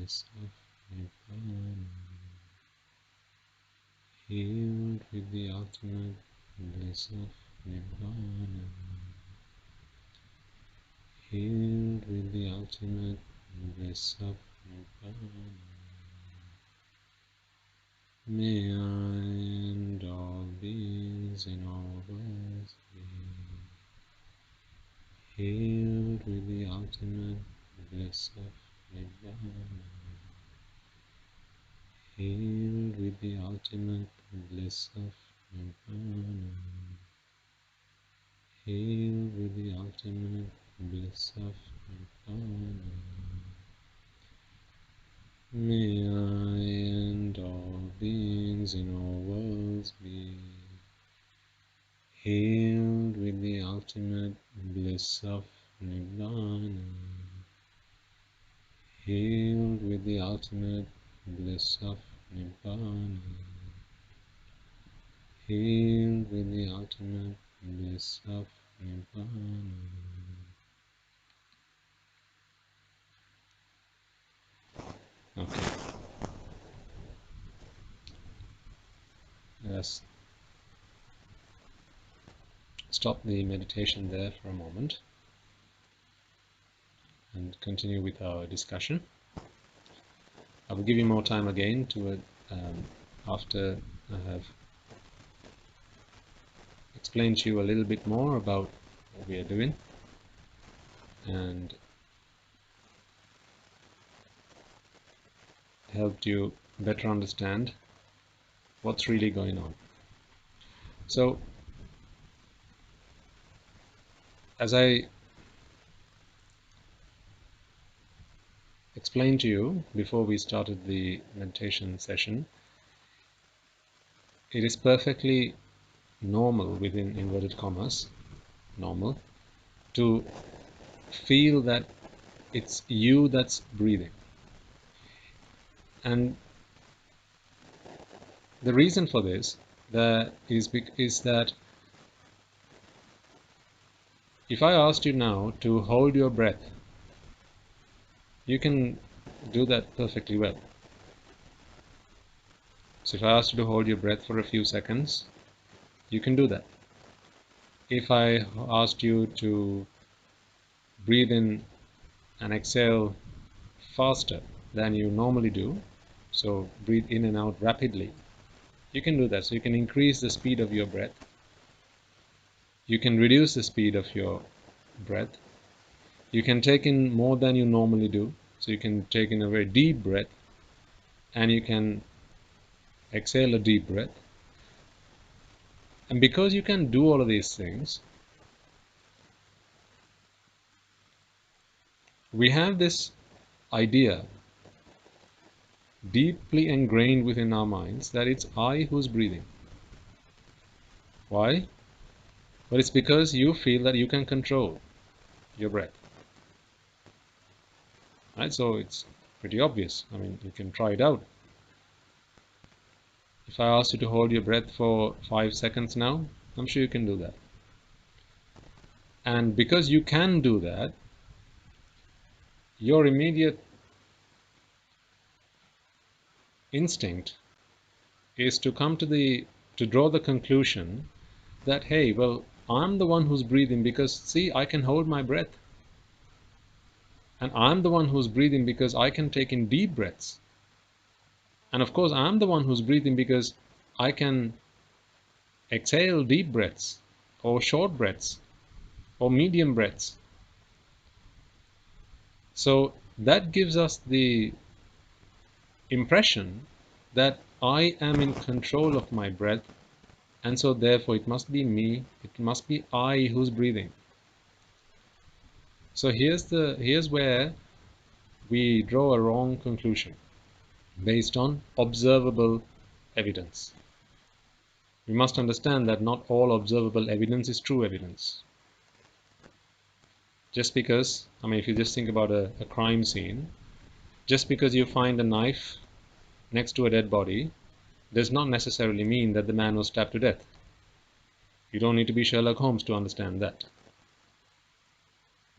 bliss of Nibbana, healed with the ultimate bliss of Nibbana, healed with the ultimate bliss of Nibbana. May I and all beings in all worlds be healed with the ultimate bliss of Nibbana, healed with the ultimate bliss of Nibbana, healed with the ultimate bliss of Nibbana. May I and all beings in all worlds be healed with the ultimate bliss of Nibbana, healed with the ultimate bliss of Nibbana, healed with the ultimate bliss of Nibbana. Okay, let's stop the meditation there for a moment and continue with our discussion. I will give you more time again to after I have explained to you a little bit more about what we are doing and helped you better understand what's really going on. So, as I explained to you before we started the meditation session, it is perfectly normal, within inverted commas, normal, to feel that it's you that's breathing. And the reason for this is that if I asked you now to hold your breath, you can do that perfectly well. So if I asked you to hold your breath for a few seconds, you can do that. If I asked you to breathe in and exhale faster than you normally do, so breathe in and out rapidly, you can do that. So you can increase the speed of your breath. You can reduce the speed of your breath. You can take in more than you normally do. So you can take in a very deep breath and you can exhale a deep breath. And because you can do all of these things, we have this idea deeply ingrained within our minds that it's I who's breathing. Why? Well, it's because you feel that you can control your breath. Right? So it's pretty obvious. I mean, you can try it out. If I asked you to hold your breath for 5 seconds now, I'm sure you can do that. And because you can do that, your immediate instinct is to draw the conclusion that, hey, well, I'm the one who's breathing because, see, I can hold my breath. And I'm the one who's breathing because I can take in deep breaths. And of course, I'm the one who's breathing because I can exhale deep breaths, or short breaths, or medium breaths. So that gives us the impression that I am in control of my breath, and so therefore it must be me, it must be I who's breathing. So here's where we draw a wrong conclusion based on observable evidence. We must understand that not all observable evidence is true evidence. Just because, I mean, if you just think about a crime scene, just because you find a knife next to a dead body does not necessarily mean that the man was stabbed to death. You don't need to be Sherlock Holmes to understand that.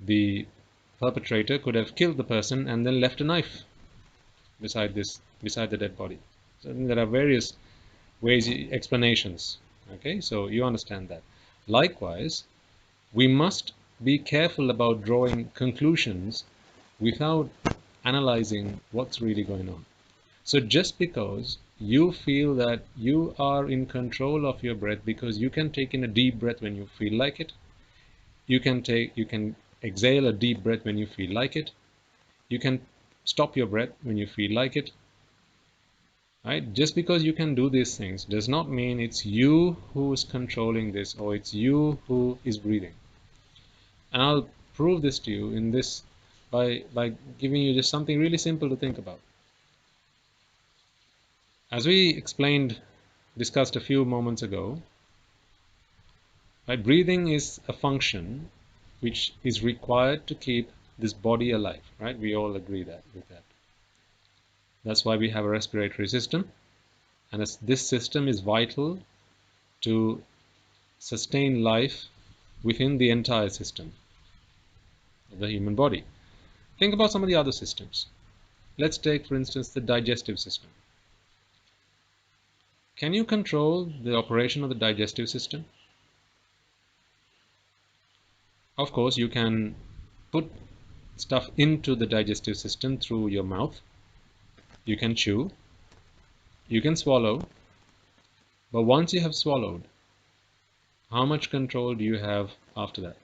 The perpetrator could have killed the person and then left a knife. beside the dead body. So there are various ways, explanations. Okay, so you understand that. Likewise, we must be careful about drawing conclusions without analyzing what's really going on. So just because you feel that you are in control of your breath because you can take in a deep breath when you feel like it, you can exhale a deep breath when you feel like it, you can stop your breath when you feel like it, right? Just because you can do these things does not mean it's you who is controlling this or it's you who is breathing. And I'll prove this to you in this by giving you just something really simple to think about. As we discussed a few moments ago, right, breathing is a function which is required to keep this body alive, right? We all agree with that. That's why we have a respiratory system, and this system is vital to sustain life within the entire system of the human body. Think about some of the other systems. Let's take, for instance, the digestive system. Can you control the operation of the digestive system? Of course, you can put stuff into the digestive system through your mouth. You can chew, you can swallow, but once you have swallowed, how much control do you have after that?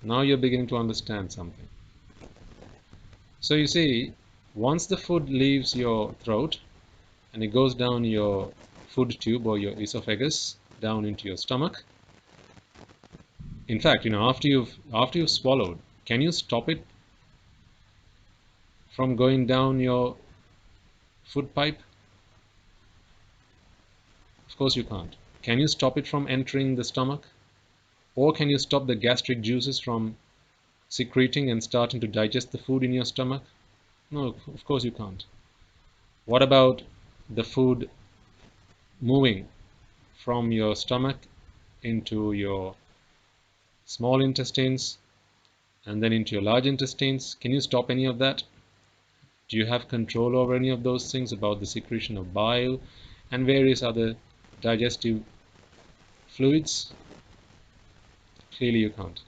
Now you're beginning to understand something. So you see, once the food leaves your throat and it goes down your food tube or your esophagus down into your stomach, in fact, after you've swallowed, can you stop it from going down your food pipe? Of course you can't. Can you stop it from entering the stomach? Or can you stop the gastric juices from secreting and starting to digest the food in your stomach? No, of course you can't. What about the food moving from your stomach into your small intestines and then into your large intestines? Can you stop any of that? Do you have control over any of those things about the secretion of bile and various other digestive fluids? Clearly you can't.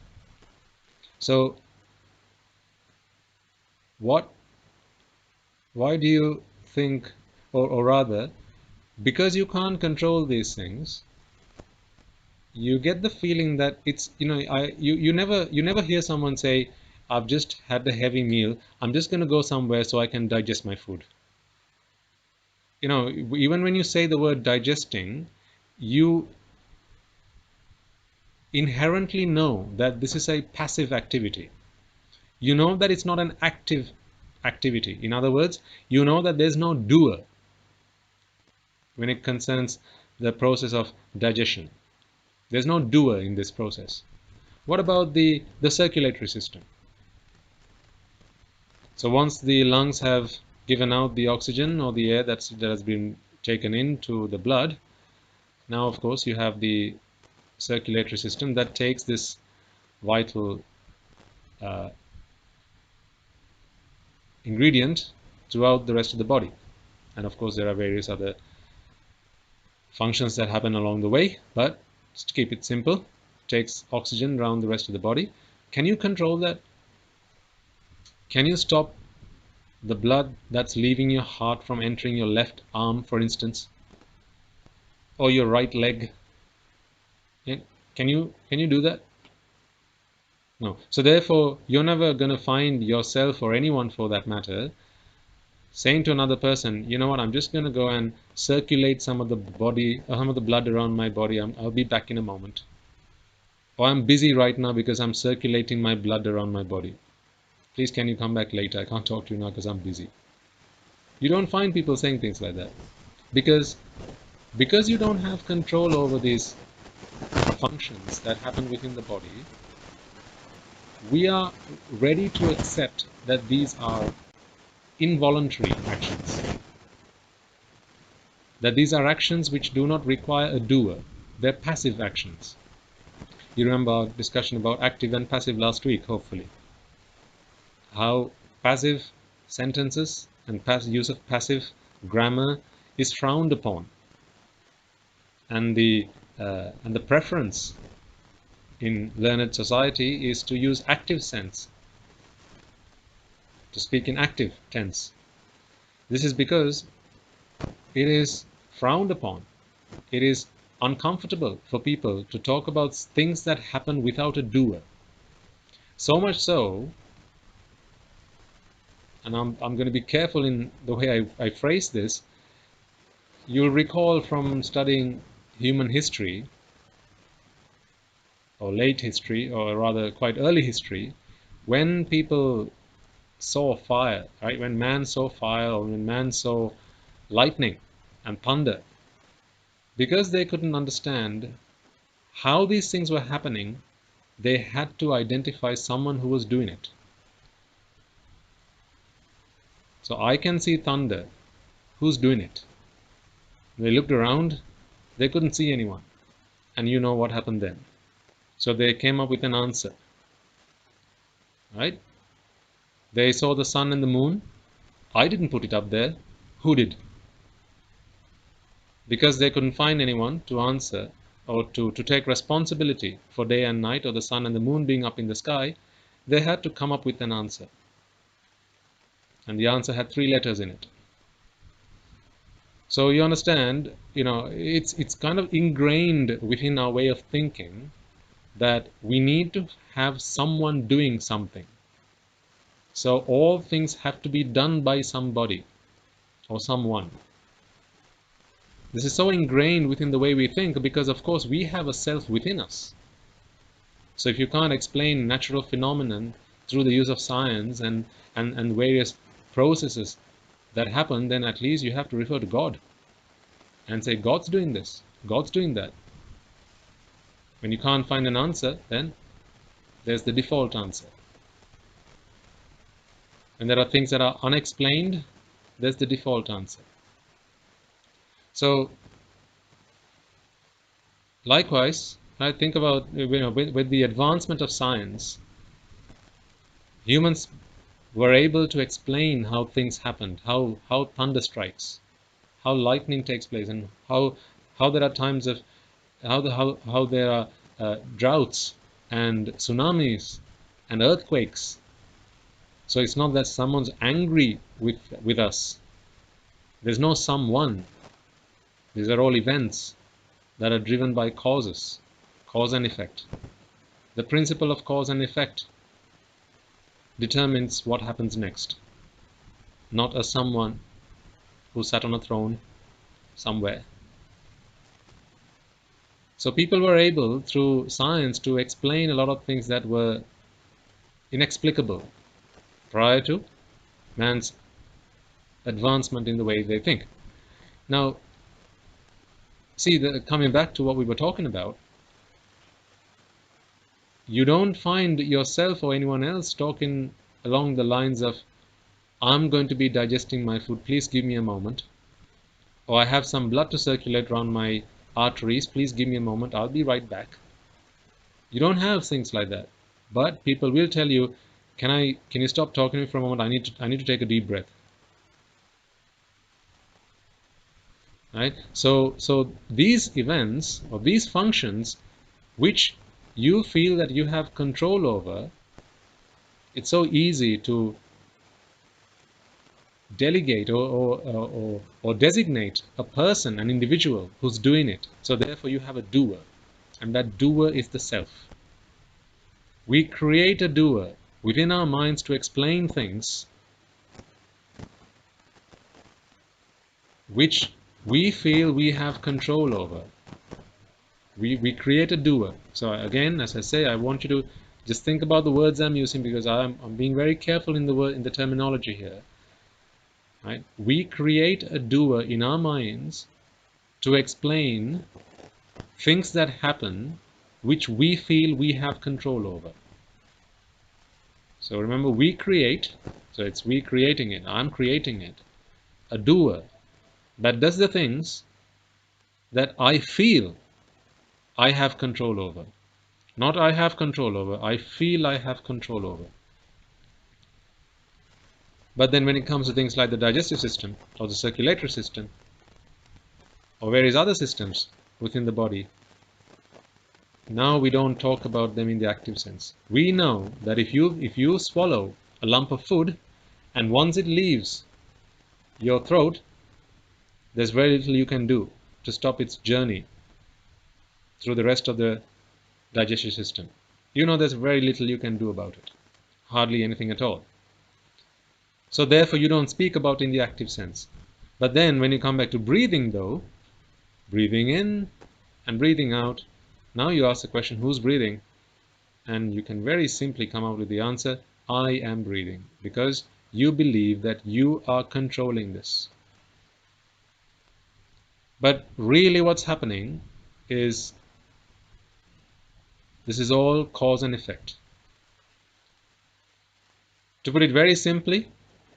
So why do you think, or rather, because you can't control these things, you get the feeling that it's, you never hear someone say, I've just had a heavy meal, I'm just going to go somewhere so I can digest my food. Even when you say the word digesting, you inherently know that this is a passive activity. You know that it's not an active activity. In other words, you know that there's no doer when it concerns the process of digestion. There's no doer in this process. What about the circulatory system? So once the lungs have given out the oxygen or the air that has been taken into the blood, now of course you have the circulatory system that takes this vital ingredient throughout the rest of the body. And of course there are various other functions that happen along the way, but just to keep it simple, takes oxygen around the rest of the body. Can you control that? Can you stop the blood that's leaving your heart from entering your left arm, for instance, or your right leg? Can you do that? No. So therefore, you're never going to find yourself, or anyone for that matter, saying to another person, you know what, I'm just going to go and circulate some of the blood around my body. I'll be back in a moment. Or I'm busy right now because I'm circulating my blood around my body. Please, can you come back later? I can't talk to you now because I'm busy. You don't find people saying things like that. Because you don't have control over these functions that happen within the body, we are ready to accept that these are involuntary actions. That these are actions which do not require a doer. They're passive actions. You remember our discussion about active and passive last week, hopefully. How passive sentences and use of passive grammar is frowned upon, and the preference in learned society is to use active sense, to speak in active tense. This is because it is frowned upon. It is uncomfortable for people to talk about things that happen without a doer. So much so, and I'm going to be careful in the way I phrase this, you'll recall from studying human history, or late history, or rather quite early history, when people saw fire, right? When man saw fire, or when man saw lightning and thunder, because they couldn't understand how these things were happening, they had to identify someone who was doing it. So I can see thunder. Who's doing it? They looked around. They couldn't see anyone. And you know what happened then. So they came up with an answer. Right? They saw the sun and the moon. I didn't put it up there. Who did? Because they couldn't find anyone to answer or to take responsibility for day and night, or the sun and the moon being up in the sky, they had to come up with an answer. And the answer had 3 letters in it. So you understand, it's kind of ingrained within our way of thinking that we need to have someone doing something. So all things have to be done by somebody or someone. This is so ingrained within the way we think because, of course, we have a self within us. So if you can't explain natural phenomenon through the use of science and various processes that happen, then at least you have to refer to God and say, God's doing this, God's doing that. When you can't find an answer, then there's the default answer. When there are things that are unexplained, there's the default answer. So likewise, I think about, with the advancement of science, humans were able to explain how things happened, how thunder strikes, how lightning takes place, and how there are times of how there are droughts and tsunamis and earthquakes. So it's not that someone's angry with us. There's no someone. These are all events that are driven by causes, cause and effect. The principle of cause and effect determines what happens next, not a someone who sat on a throne somewhere. So people were able, through science, to explain a lot of things that were inexplicable prior to man's advancement in the way they think. Now, see, coming back to what we were talking about, you don't find yourself or anyone else talking along the lines of, I'm going to be digesting my food, please give me a moment. Or I have some blood to circulate around my arteries, please give me a moment, I'll be right back. You don't have things like that. But people will tell you, can you stop talking to me for a moment? I need to take a deep breath. Right? So these events or these functions which you feel that you have control over, it's so easy to delegate or designate a person, an individual who's doing it. So therefore you have a doer, and that doer is the self. We create a doer within our minds to explain things which we feel we have control over. We create a doer. So again, as I say, I want you to just think about the words I'm using, because I'm being very careful in the terminology here. Right? We create a doer in our minds to explain things that happen which we feel we have control over. So remember, we create, so it's we creating it, I'm creating it. A doer that does the things that I feel I have control over. Not I have control over, I feel I have control over. But then when it comes to things like the digestive system or the circulatory system or various other systems within the body, now we don't talk about them in the active sense. We know that if you swallow a lump of food and once it leaves your throat, there's very little you can do to stop its journey through the rest of the digestive system. You know there's very little you can do about it. Hardly anything at all. So therefore you don't speak about it in the active sense. But then when you come back to breathing though, breathing in and breathing out, now you ask the question, who's breathing? And you can very simply come out with the answer, I am breathing, because you believe that you are controlling this. But really what's happening is this is all cause and effect. To put it very simply,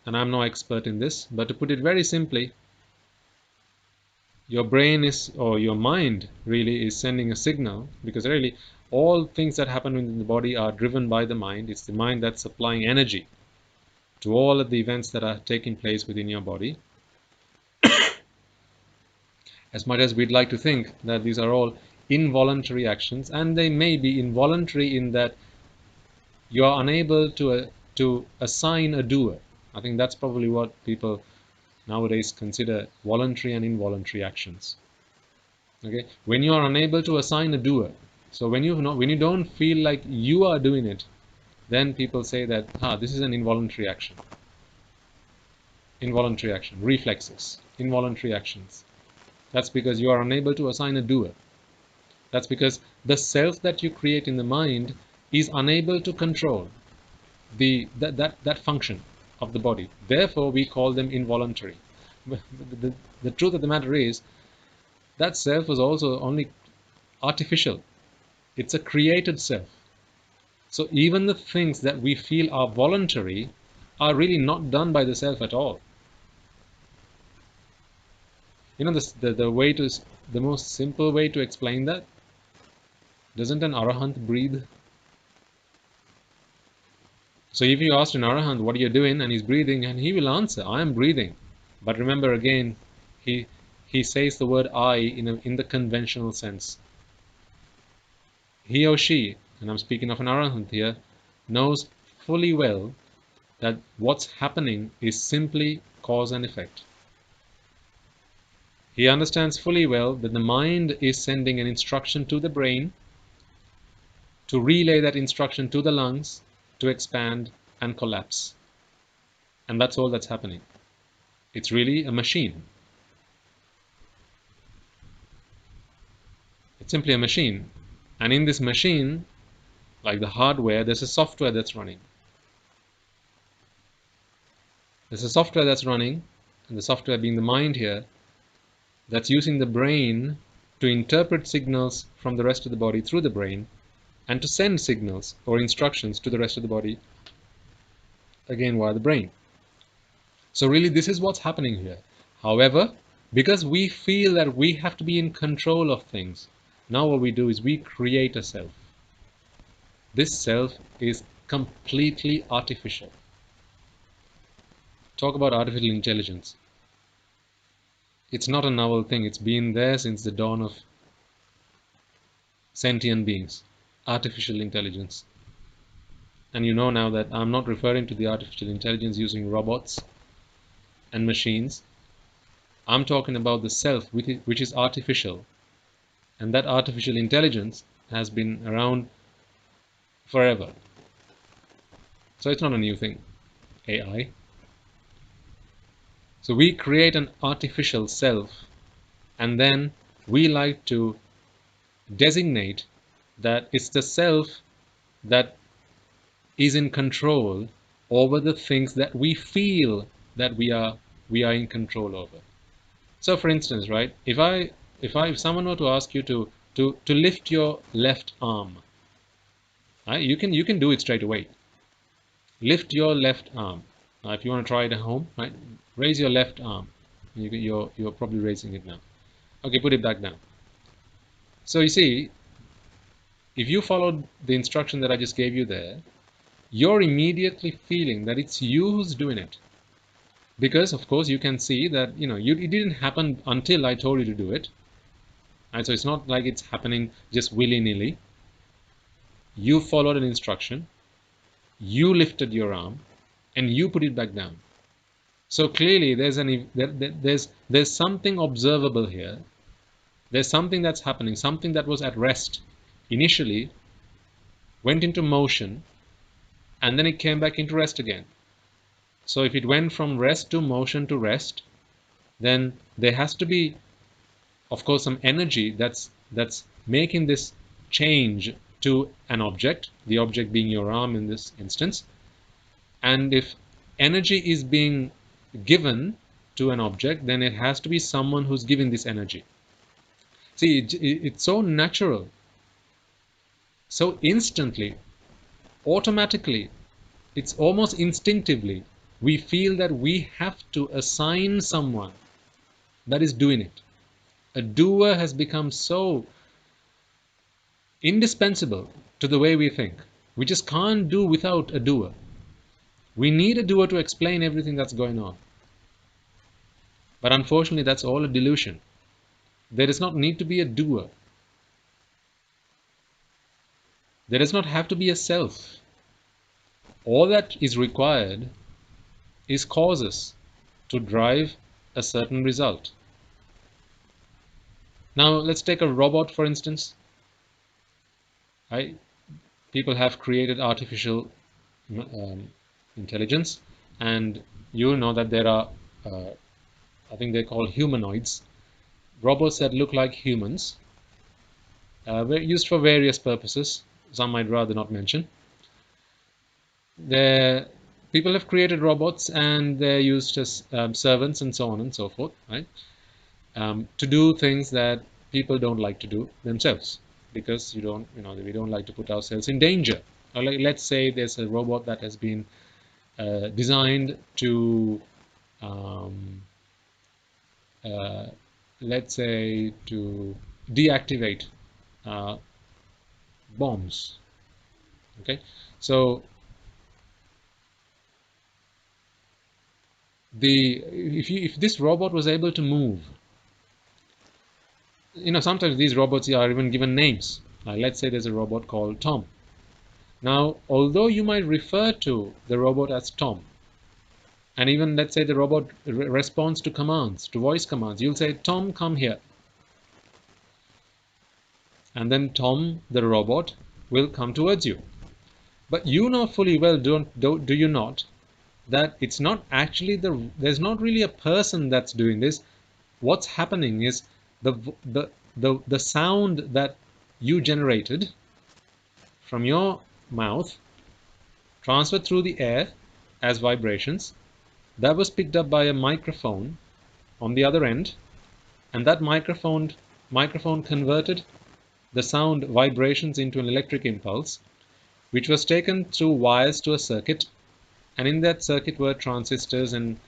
and I'm no expert in this, but to put it very simply, your brain is, or your mind really is sending a signal, because really all things that happen within the body are driven by the mind. It's the mind that's supplying energy to all of the events that are taking place within your body. As much as we'd like to think that these are all involuntary actions, and they may be involuntary in that you are unable to assign a doer. I think that's probably what people nowadays consider voluntary and involuntary actions. Okay, when you are unable to assign a doer, so when you don't feel like you are doing it, then people say that this is an involuntary action. Involuntary action, reflexes, involuntary actions. That's because you are unable to assign a doer. That's because the self that you create in the mind is unable to control that function of the body. Therefore, we call them involuntary. But the truth of the matter is that self was also only artificial. It's a created self. So even the things that we feel are voluntary are really not done by the self at all. You know, the most simple way to explain that, doesn't an arahant breathe? So if you ask an arahant, what are you doing? And he's breathing, and he will answer, I am breathing. But remember again, he says the word I in the conventional sense. He or she, and I'm speaking of an arahant here, knows fully well that what's happening is simply cause and effect. He understands fully well that the mind is sending an instruction to the brain to relay that instruction to the lungs to expand and collapse. And that's all that's happening. It's really a machine. It's simply a machine. And in this machine, like the hardware, there's a software that's running. There's a software that's running, and the software being the mind here, that's using the brain to interpret signals from the rest of the body through the brain and to send signals or instructions to the rest of the body, again via the brain. So really this is what's happening here. However, because we feel that we have to be in control of things, now what we do is we create a self. This self is completely artificial. Talk about artificial intelligence. It's not a novel thing. It's been there since the dawn of sentient beings. Artificial intelligence. And you know now that I'm not referring to the artificial intelligence using robots and machines. I'm talking about the self, which is artificial. And that artificial intelligence has been around forever. So it's not a new thing. AI. So we create an artificial self, and then we like to designate that it's the self that is in control over the things that we feel that we are in control over. So for instance, right, if someone were to ask you to lift your left arm, right, you can do it straight away. Lift your left arm. Now, if you want to try it at home, right, raise your left arm. You're probably raising it now. Okay, put it back down. So you see, if you followed the instruction that I just gave you there, you're immediately feeling that it's you who's doing it. Because of course you can see that it didn't happen until I told you to do it. And so it's not like it's happening just willy-nilly. You followed an instruction, you lifted your arm, and you put it back down. So clearly there's something observable here. There's something that's happening, something that was at rest initially, went into motion, and then it came back into rest again. So if it went from rest to motion to rest, then there has to be, of course, some energy that's making this change to an object, the object being your arm in this instance. And if energy is being given to an object, then it has to be someone who's giving this energy. See, it's so natural, so instantly, automatically, it's almost instinctively, we feel that we have to assign someone that is doing it. A doer has become so indispensable to the way we think. We just can't do without a doer. We need a doer to explain everything that's going on. But unfortunately, that's all a delusion. There does not need to be a doer. There does not have to be a self. All that is required is causes to drive a certain result. Now, let's take a robot, for instance. People have created artificial intelligence, and you'll know that there are, I think they're called humanoids, robots that look like humans, were used for various purposes. Some I'd rather not mention. People have created robots, and they're used as servants and so on and so forth, right? To do things that people don't like to do themselves, because we don't like to put ourselves in danger. Or let's say there's a robot that has been designed to, let's say, to deactivate bombs. Okay, so if this robot was able to move, sometimes these robots are even given names. Let's say there's a robot called Tom. Now, although you might refer to the robot as Tom, and even let's say the robot responds to commands, to voice commands, you'll say, Tom, come here. And then Tom, the robot, will come towards you. But you know fully well, do you not, that it's not actually there's not really a person that's doing this. What's happening is the sound that you generated from your mouth, transferred through the air as vibrations, that was picked up by a microphone on the other end, and that microphone converted the sound vibrations into an electric impulse, which was taken through wires to a circuit, and in that circuit were transistors and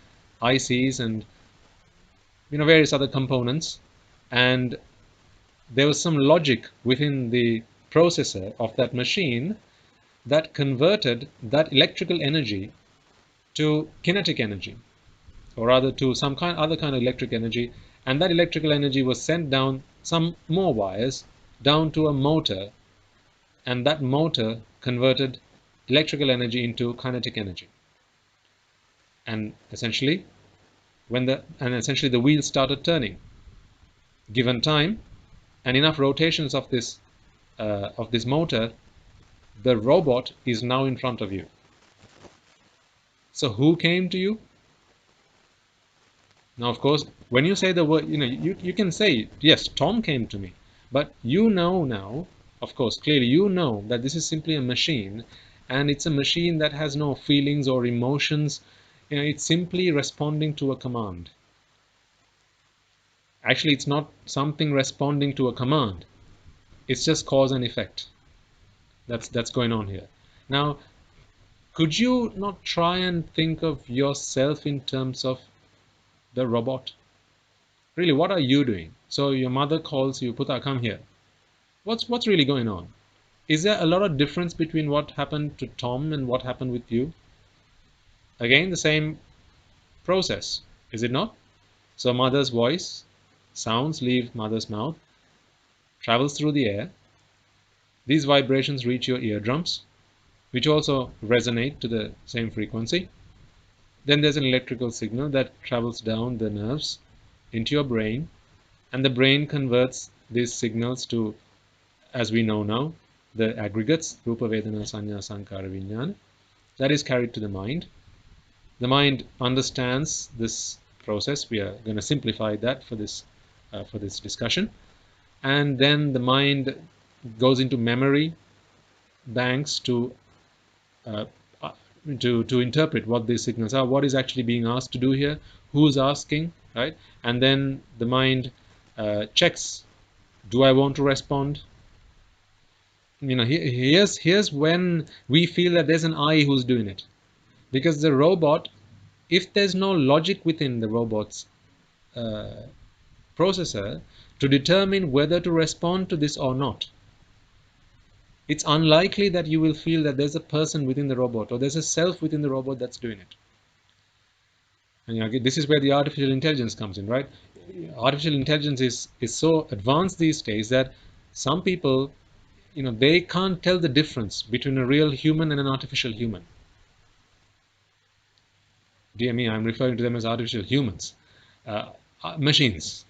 ICs and various other components, and there was some logic within the processor of that machine that converted that electrical energy to kinetic energy, or rather to some other kind of electric energy, and that electrical energy was sent down some more wires down to a motor, and that motor converted electrical energy into kinetic energy. And essentially the wheels started turning. Given time and enough rotations of this motor, the robot is now in front of you. So who came to you? Now, of course, when you say the word, you can say, yes, Tom came to me. But you know now, of course, clearly you know that this is simply a machine, and it's a machine that has no feelings or emotions. It's simply responding to a command. Actually, it's not something responding to a command. It's just cause and effect. That's going on here. Now, could you not try and think of yourself in terms of the robot? Really, what are you doing? So your mother calls you, Puta, come here. What's really going on? Is there a lot of difference between what happened to Tom and what happened with you? Again, the same process, is it not? So mother's voice, sounds leave mother's mouth, travels through the air. These vibrations reach your eardrums, which also resonate to the same frequency. Then there's an electrical signal that travels down the nerves into your brain, and the brain converts these signals to, as we know now, the aggregates, Rupa, Vedana, Sanya, Sankara, Vijnana, that is carried to the mind. The mind understands this process. We are going to simplify that for this discussion. And then the mind goes into memory banks uh, to interpret what these signals are, what is actually being asked to do here, who's asking, right? And then the mind checks, do I want to respond? Here's when we feel that there's an I who's doing it. Because the robot, if there's no logic within the robot's processor to determine whether to respond to this or not, it's unlikely that you will feel that there's a person within the robot or there's a self within the robot that's doing it. And this is where the artificial intelligence comes in, right? Artificial intelligence is so advanced these days that some people, they can't tell the difference between a real human and an artificial human. Dear me, I'm referring to them as artificial humans, machines.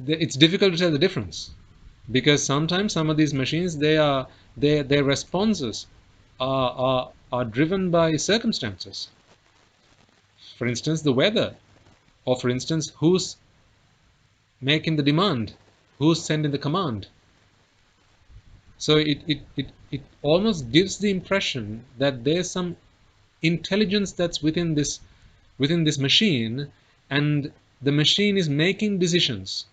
It's difficult to tell the difference because sometimes some of these machines, their responses are driven by circumstances. For instance, the weather, or for instance, who's making the demand, who's sending the command. So it almost gives the impression that there's some intelligence that's within this machine, and the machine is making decisions.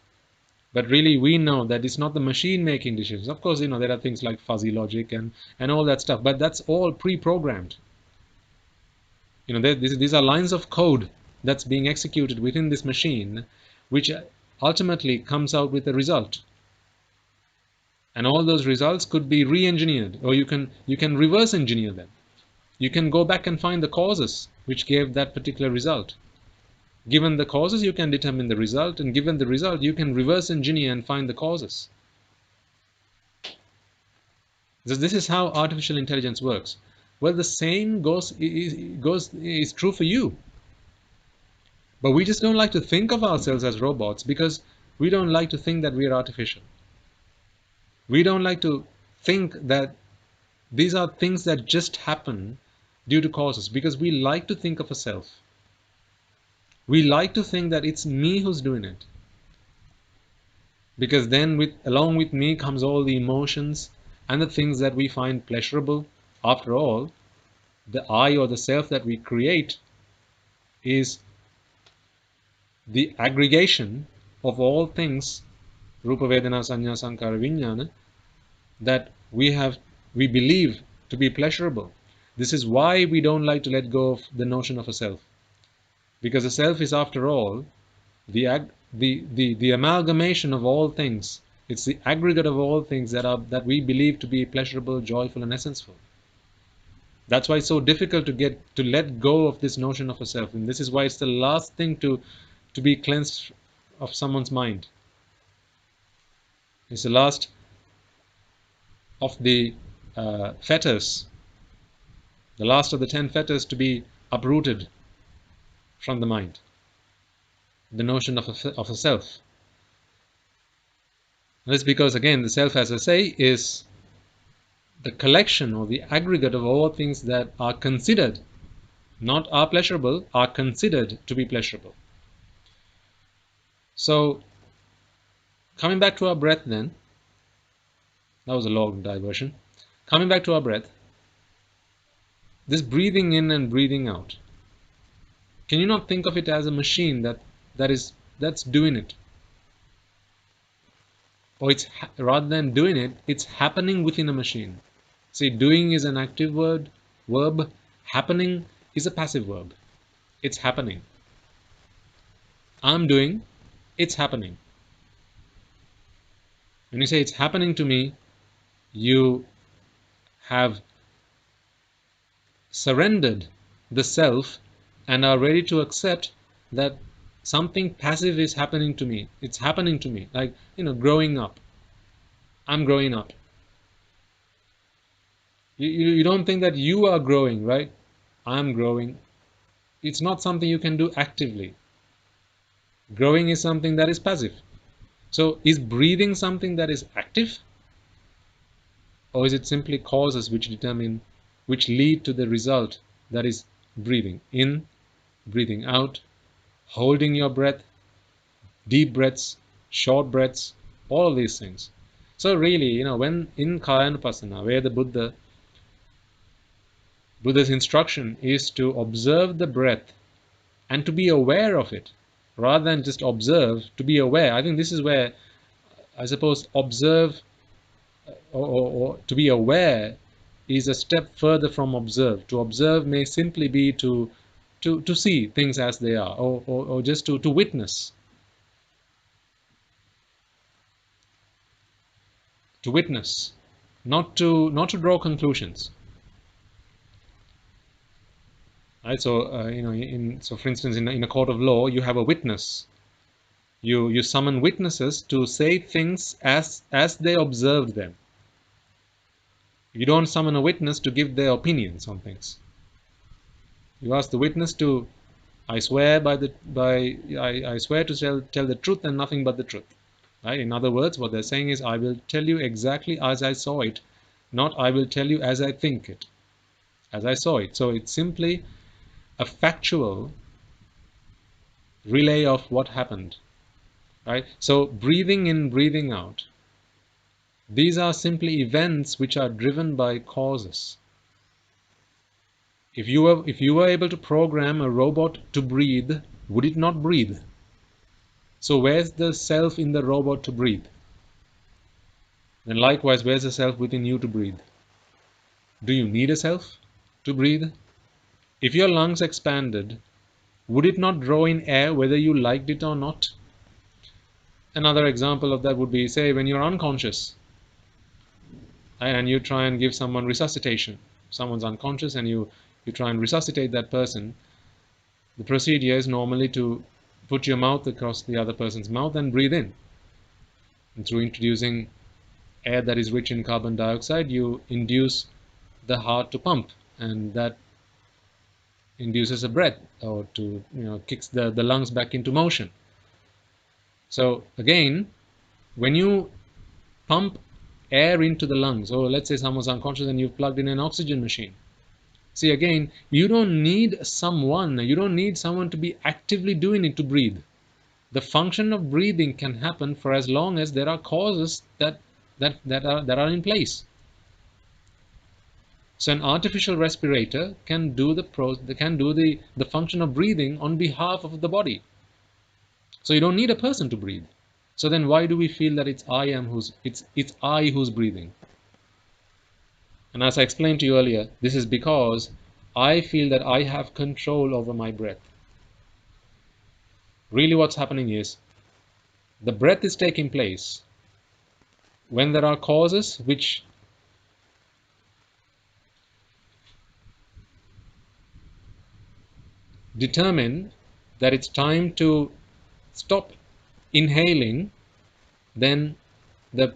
But really, we know that it's not the machine making decisions. Of course, there are things like fuzzy logic and all that stuff, but that's all pre-programmed. These are lines of code that's being executed within this machine, which ultimately comes out with a result. And all those results could be re-engineered, or you can reverse engineer them. You can go back and find the causes which gave that particular result. Given the causes, you can determine the result, and given the result, you can reverse engineer and find the causes. This is how artificial intelligence works. Well, the same is true for you. But we just don't like to think of ourselves as robots because we don't like to think that we are artificial. We don't like to think that these are things that just happen due to causes, because we like to think of a self. We like to think that it's me who's doing it. Because then along with me comes all the emotions and the things that we find pleasurable. After all, the I or the self that we create is the aggregation of all things, Rupa, Vedana, Sanya, Sankara, Vijnana, that we believe to be pleasurable. This is why we don't like to let go of the notion of a self. Because the self is, after all, the amalgamation of all things. It's the aggregate of all things that we believe to be pleasurable, joyful, and essential. That's why it's so difficult to let go of this notion of a self. And this is why it's the last thing to be cleansed of someone's mind. It's the last of the fetters, the last of the 10 fetters to be uprooted from the mind. The notion of a self. And it's because, again, the self, as I say, is the collection or the aggregate of all things that are considered, not are pleasurable, are considered to be pleasurable. So, coming back to our breath then, that was a long diversion. Coming back to our breath, this breathing in and breathing out, can you not think of it as a machine that's doing it? Or rather than doing it, it's happening within a machine. See, doing is an active verb. Happening is a passive verb. It's happening. I'm doing, it's happening. When you say it's happening to me, you have surrendered the self and are ready to accept that something passive is happening to me. It's happening to me. Like, growing up. I'm growing up. You don't think that you are growing, right? I'm growing. It's not something you can do actively. Growing is something that is passive. So is breathing something that is active? Or is it simply causes which lead to the result that is breathing in, breathing out, holding your breath, deep breaths, short breaths, all of these things. So really, when in Kayanupasana, where the Buddha's instruction is to observe the breath and to be aware of it, rather than just observe, to be aware. I think this is where, I suppose, observe or to be aware is a step further from observe. To observe may simply be to see things as they are, or just to witness. To witness, not to draw conclusions. Right? So so for instance, in a court of law, you have a witness. You summon witnesses to say things as they observed them. You don't summon a witness to give their opinions on things. You ask the witness to, I swear I swear to tell the truth and nothing but the truth. Right? In other words, what they're saying is, I will tell you exactly as I saw it, not I will tell you as I think it, as I saw it. So it's simply a factual relay of what happened. Right? So breathing in, breathing out, these are simply events which are driven by causes. If you were able to program a robot to breathe, would it not breathe? So where's the self in the robot to breathe? Then likewise, where's the self within you to breathe? Do you need a self to breathe? If your lungs expanded, would it not draw in air whether you liked it or not? Another example of that would be, say, when you're unconscious, and you try and give someone resuscitation. Someone's unconscious and you try and resuscitate that person. The procedure is normally to put your mouth across the other person's mouth and breathe in. And through introducing air that is rich in carbon dioxide, you induce the heart to pump, and that induces a breath, or to kicks the lungs back into motion. So again, when you pump air into the lungs, or let's say someone's unconscious and you've plugged in an oxygen machine. See, again, you don't need someone to be actively doing it to breathe. The function of breathing can happen for as long as there are causes that are in place. So an artificial respirator can do the function of breathing on behalf of the body. So you don't need a person to breathe. So then why do we feel that it's I who's breathing? And as I explained to you earlier, this is because I feel that I have control over my breath. Really what's happening is, the breath is taking place when there are causes which determine that it's time to stop inhaling. Then the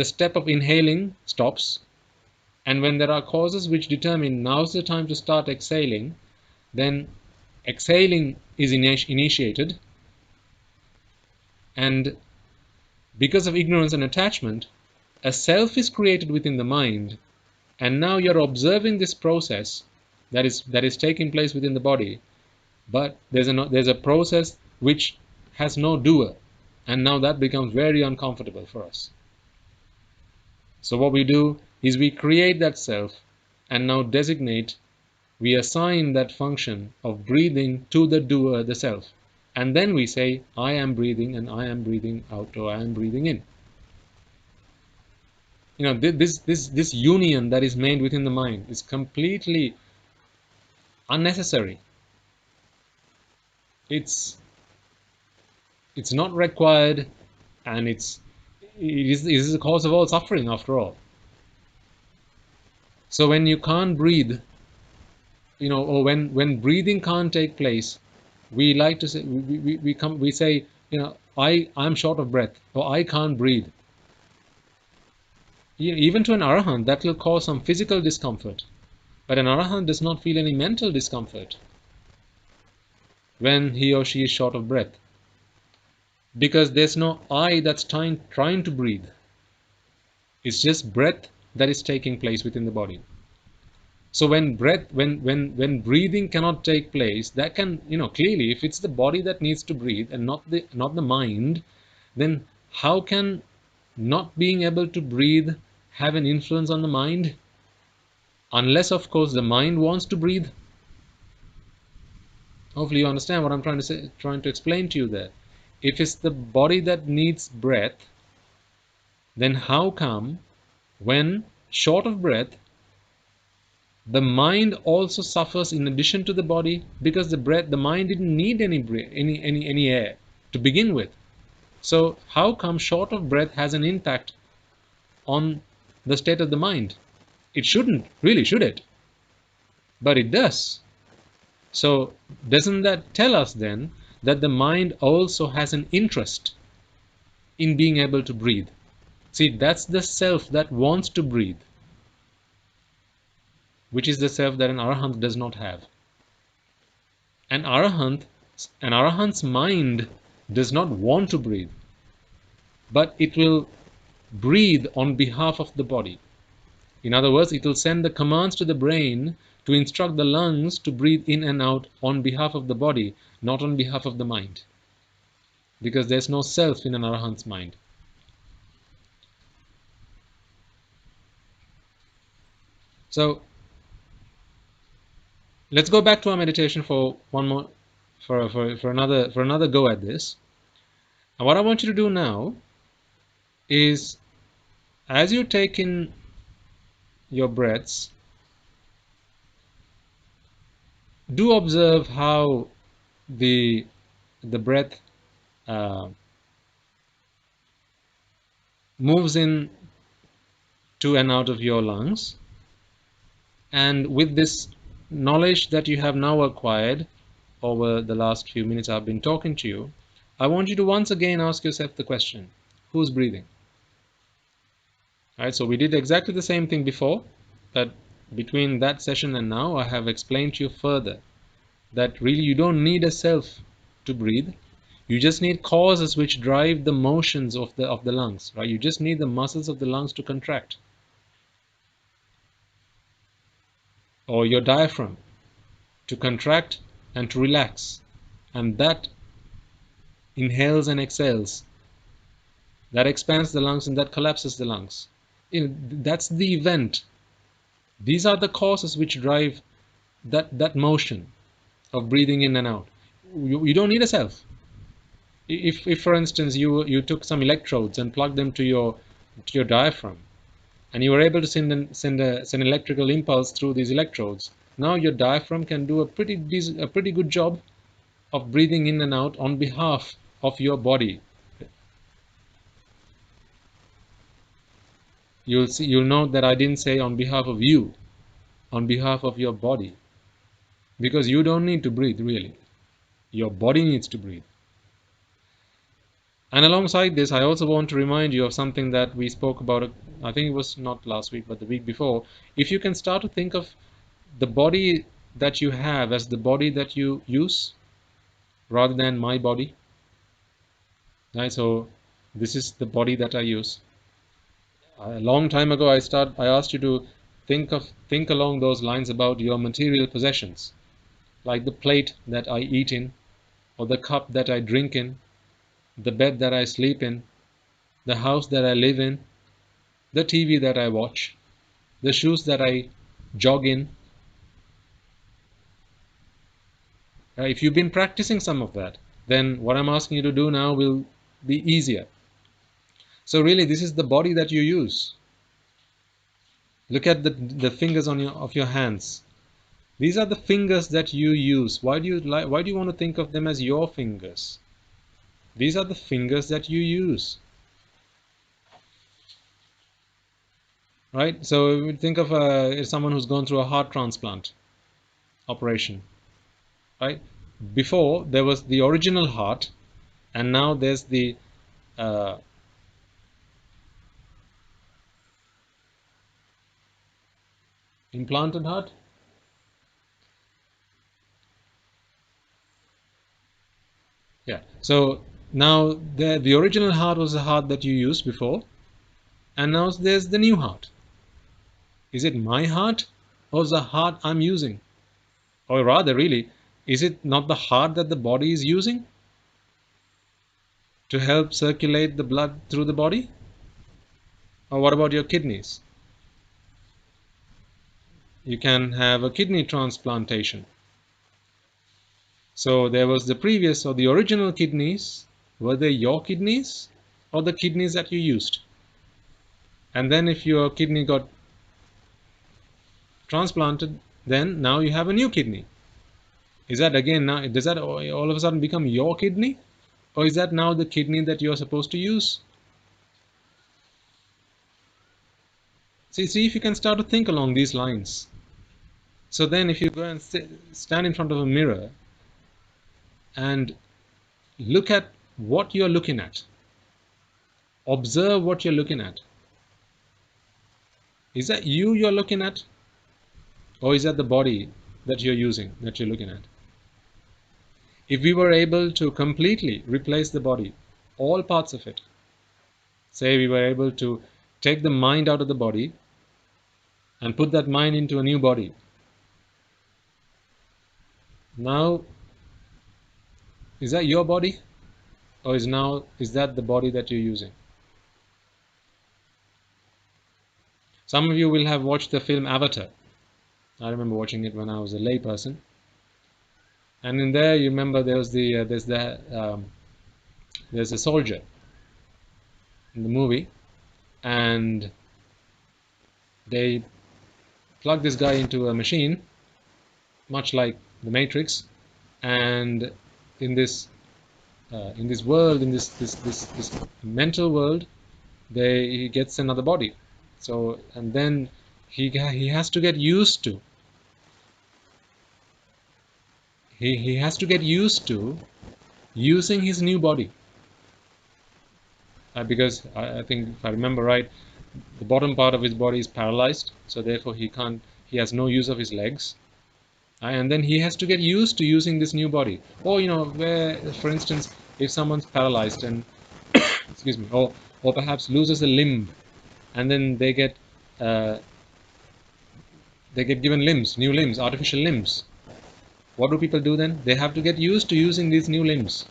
step of inhaling stops, and when there are causes which determine now's the time to start exhaling, then exhaling is initiated. And because of ignorance and attachment, a self is created within the mind, and now you're observing this process that is taking place within the body, but there's a process which has no doer, and now that becomes very uncomfortable for us. So what we do is we create that self, and now we assign that function of breathing to the doer, the self. And then we say, I am breathing, and I am breathing out, or I am breathing in. This union that is made within the mind is completely unnecessary. It's not required, and it is the cause of all suffering after all. So when you can't breathe, or when breathing can't take place, we like to say, we say, I'm short of breath, or I can't breathe. Even to an arahant, that will cause some physical discomfort. But an arahant does not feel any mental discomfort when he or she is short of breath, because there's no I that's trying to breathe. It's just breath that is taking place within the body. So when breathing cannot take place, that can, clearly, if it's the body that needs to breathe and not the mind, then how can not being able to breathe have an influence on the mind? Unless, of course, the mind wants to breathe. Hopefully you understand what I'm trying to explain to you there. If it's the body that needs breath, then how come when short of breath, the mind also suffers in addition to the body, because the mind didn't need any air to begin with. So how come short of breath has an impact on the state of the mind? It shouldn't, really, should it? But it does. So doesn't that tell us then that the mind also has an interest in being able to breathe? See, that's the self that wants to breathe, which is the self that an arahant does not have. An arahant's mind does not want to breathe, but it will breathe on behalf of the body. In other words, it will send the commands to the brain to instruct the lungs to breathe in and out on behalf of the body, not on behalf of the mind. Because there's no self in an arahant's mind. So let's go back to our meditation for one more, for another go at this. And what I want you to do now is, as you take in your breaths, do observe how the breath moves in to and out of your lungs. And with this knowledge that you have now acquired over the last few minutes I've been talking to you, I want you to once again ask yourself the question, who's breathing? All right, so we did exactly the same thing before, but between that session and now, I have explained to you further that really you don't need a self to breathe. You just need causes which drive the motions of the lungs, right? You just need the muscles of the lungs to contract, or your diaphragm to contract and to relax, and that inhales and exhales, that expands the lungs and that collapses the lungs. That's the event. These are the causes which drive that motion of breathing in and out. You don't need a self. If for instance you took some electrodes and plugged them to your diaphragm, and you were able to send an electrical impulse through these electrodes, now your diaphragm can do a pretty good job of breathing in and out on behalf of your body. You'll note that I didn't say on behalf of you, on behalf of your body, because you don't need to breathe really. Your body needs to breathe. And alongside this, I also want to remind you of something that we spoke about, I think it was not last week, but the week before. If you can start to think of the body that you have as the body that you use, rather than my body. Right? So this is the body that I use. A long time ago, I asked you to think along those lines about your material possessions, like the plate that I eat in, or the cup that I drink in, the bed that I sleep in, the house that I live in, the TV that I watch, the shoes that I jog in. If you've been practicing some of that, then what I'm asking you to do now will be easier. So really, this is the body that you use. Look at the fingers of your hands. These are the fingers that you use. Why do you want to think of them as your fingers? These are the fingers that you use. Right? So think of someone who's gone through a heart transplant, operation, right? Before there was the original heart, and now there's the uh, implanted heart. Yeah. So now the original heart was the heart that you used before, and now there's the new heart. Is it my heart, or is the heart I'm using? Or rather, really, is it not the heart that the body is using to help circulate the blood through the body? Or what about your kidneys? You can have a kidney transplantation. So there was the previous or the original kidneys. Were they your kidneys or the kidneys that you used? And then if your kidney got transplanted, then now you have a new kidney. Is that again now, does that all of a sudden become your kidney? Or is that now the kidney that you're supposed to use? See if you can start to think along these lines. So then if you go and stand in front of a mirror and look at what you're looking at, observe what you're looking at. Is that you're looking at? Or is that the body that you're using, that you're looking at? If we were able to completely replace the body, all parts of it, say we were able to take the mind out of the body and put that mind into a new body. Now, is that your body? Or is that the body that you're using? Some of you will have watched the film Avatar. I remember watching it when I was a lay person. And in there, you remember there's a soldier in the movie, and they plug this guy into a machine, much like the Matrix, and in this world, in this mental world, he gets another body. So and then he has to get used to he has to get used to using his new body, because I think if I remember right, the bottom part of his body is paralyzed, so therefore he has no use of his legs. And then he has to get used to using this new body. Or where, for instance, if someone's paralyzed and excuse me, or perhaps loses a limb, and then uh, they get given limbs, new limbs, artificial limbs. What do people do then? They have to get used to using these new limbs.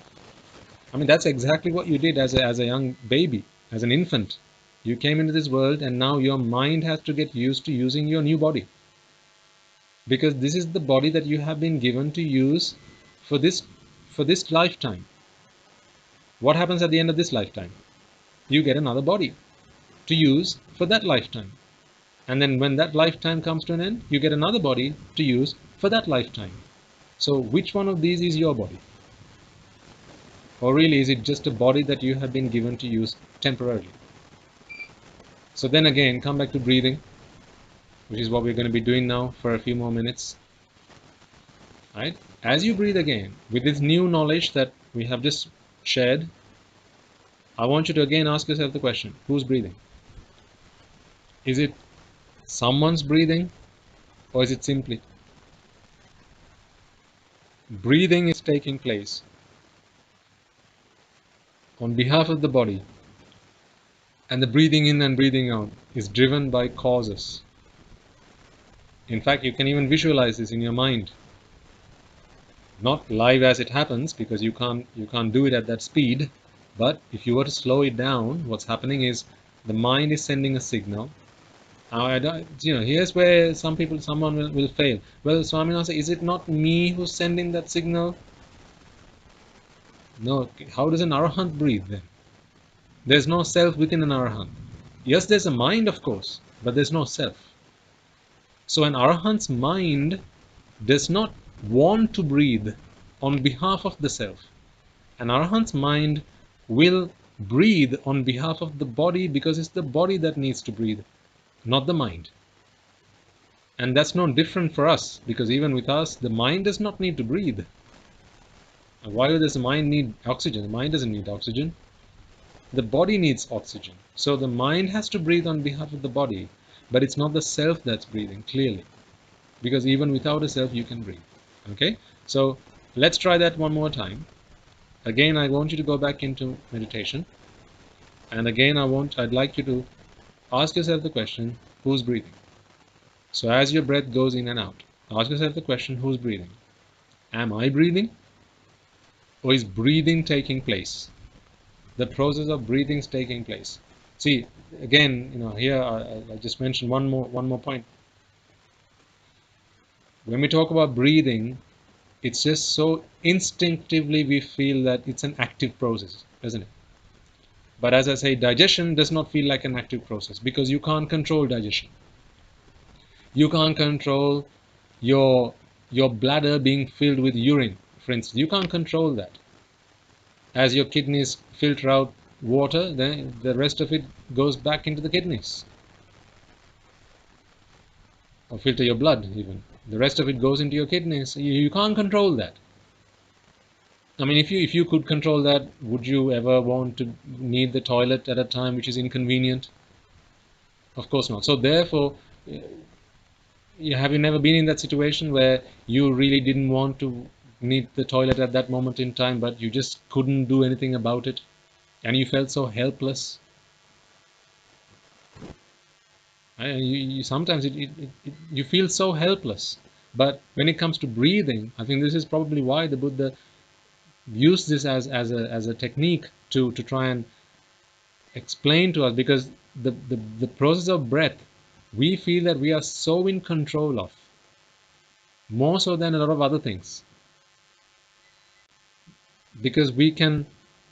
I mean, that's exactly what you did as a young baby, as an infant. You came into this world, and now your mind has to get used to using your new body. Because this is the body that you have been given to use for this lifetime. What happens at the end of this lifetime? You get another body to use for that lifetime. And then when that lifetime comes to an end, you get another body to use for that lifetime. So which one of these is your body? Or really, is it just a body that you have been given to use temporarily? So then again, come back to breathing, which is what we're going to be doing now for a few more minutes. Right? As you breathe again, with this new knowledge that we have just shared, I want you to again ask yourself the question, who's breathing? Is it someone's breathing, or is it simply? Breathing is taking place on behalf of the body, and the breathing in and breathing out is driven by causes. In fact, you can even visualize this in your mind. Not live as it happens, because you can't do it at that speed, but if you were to slow it down, what's happening is the mind is sending a signal. Here's where someone will fail. Well, Swaminathan, is it not me who's sending that signal? No. How does an arahant breathe then? There's no self within an arahant. Yes, there's a mind, of course, but there's no self. So an arahant's mind does not want to breathe on behalf of the self. An arahant's mind will breathe on behalf of the body, because it's the body that needs to breathe, not the mind. And that's no different for us, because even with us, the mind does not need to breathe. And why does the mind need oxygen? The mind doesn't need oxygen. The body needs oxygen. So the mind has to breathe on behalf of the body, but it's not the self that's breathing, clearly. Because even without a self, you can breathe. Okay? So let's try that one more time. Again, I want you to go back into meditation. And again, I'd like you to ask yourself the question, who's breathing? So as your breath goes in and out, ask yourself the question, who's breathing? Am I breathing? Or is breathing taking place? The process of breathing is taking place. See, again, here I just mentioned one more point. When we talk about breathing, it's just so instinctively we feel that it's an active process, isn't it? But as I say, digestion does not feel like an active process because you can't control digestion. You can't control your bladder being filled with urine, for instance. You can't control that. As your kidneys filter out water, then the rest of it goes back into the kidneys. Or filter your blood even. The rest of it goes into your kidneys. You can't control that. I mean, if you could control that, would you ever want to need the toilet at a time which is inconvenient? Of course not. So therefore, have you never been in that situation where you really didn't want to need the toilet at that moment in time, but you just couldn't do anything about it, and you felt so helpless? Sometimes you feel so helpless. But when it comes to breathing, I think this is probably why the Buddha used this as a technique to try and explain to us, because the process of breath, we feel that we are so in control of, more so than a lot of other things, because we can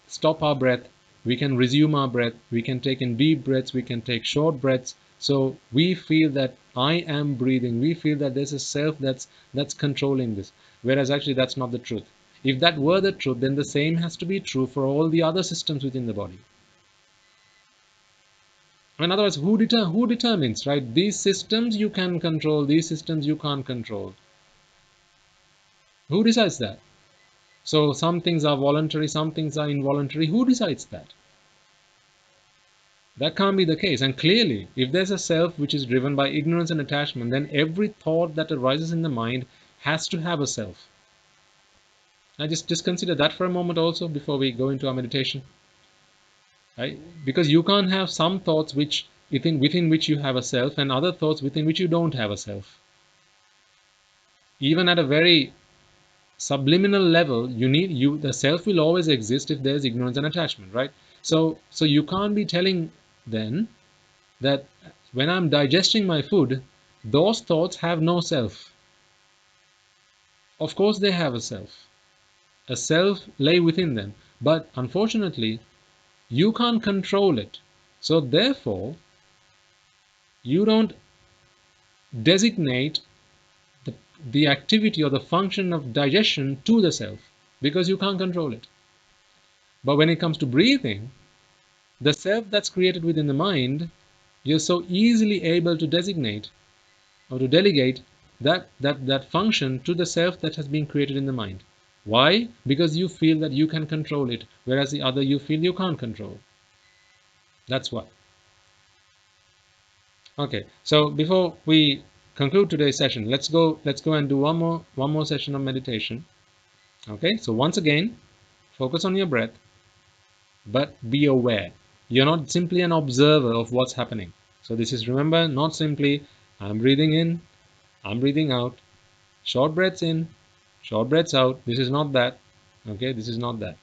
stop our breath, we can resume our breath, we can take in deep breaths, we can take short breaths. So we feel that I am breathing, we feel that there's a self that's controlling this, whereas actually that's not the truth. If that were the truth, then the same has to be true for all the other systems within the body. In other words, who determines, right? These systems you can control, these systems you can't control. Who decides that? So some things are voluntary, some things are involuntary. Who decides that? That can't be the case. And clearly, if there's a self which is driven by ignorance and attachment, then every thought that arises in the mind has to have a self. Now just consider that for a moment also before we go into our meditation. Right? Because you can't have some thoughts within which you have a self, and other thoughts within which you don't have a self. Even at a very subliminal level, the self will always exist if there's ignorance and attachment, right? So you can't be telling then that when I'm digesting my food, those thoughts have no self. Of course they have a self lay within them, but unfortunately you can't control it. So therefore you don't designate the activity or the function of digestion to the self, because you can't control it. But when it comes to breathing, the self that's created within the mind, you're so easily able to designate or to delegate that function to the self that has been created in the mind. Why? Because you feel that you can control it, whereas the other you feel you can't control. That's why. Okay, so before we conclude today's session, let's go and do one more session of meditation. Okay, so once again, focus on your breath, but be aware. You're not simply an observer of what's happening. So this is, remember, not simply I'm breathing in, I'm breathing out, short breaths in, short breaths out. This is not that. Okay, this is not that.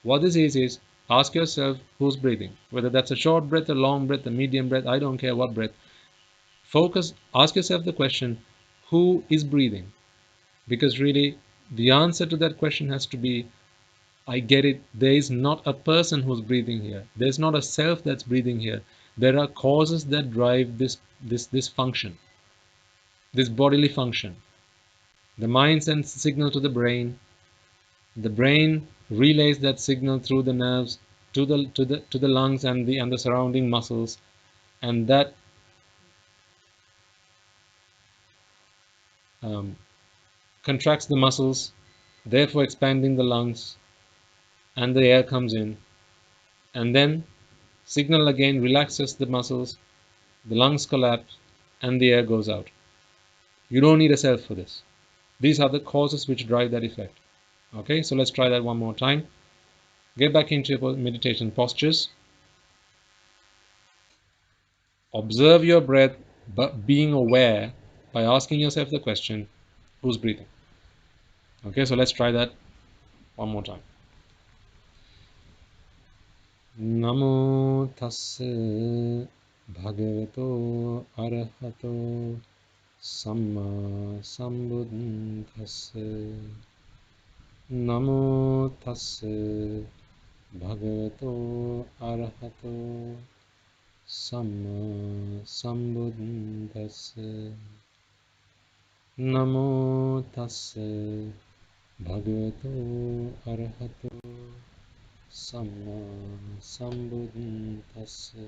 What this is ask yourself who's breathing. Whether that's a short breath, a long breath, a medium breath, I don't care what breath. Focus, ask yourself the question, who is breathing? Because really, the answer to that question has to be, I get it. There is not a person who's breathing here. There's not a self that's breathing here. There are causes that drive this function, this bodily function. The mind sends the signal to the brain. The brain relays that signal through the nerves to the lungs and the surrounding muscles, and that um, contracts the muscles, therefore expanding the lungs, and the air comes in, and then signal again relaxes the muscles, the lungs collapse, and the air goes out. You don't need a self for this. These are the causes which drive that effect. Okay, so let's try that one more time. Get back into your meditation postures. Observe your breath, but being aware by asking yourself the question, who's breathing? Okay, so let's try that one more time. Namo tassa bhagavato arahato samma sambuddhassa. Namo tassa bhagavato arahato samma sambuddhassa. Namo tassa bhagavato arahato samma sambuddhassa.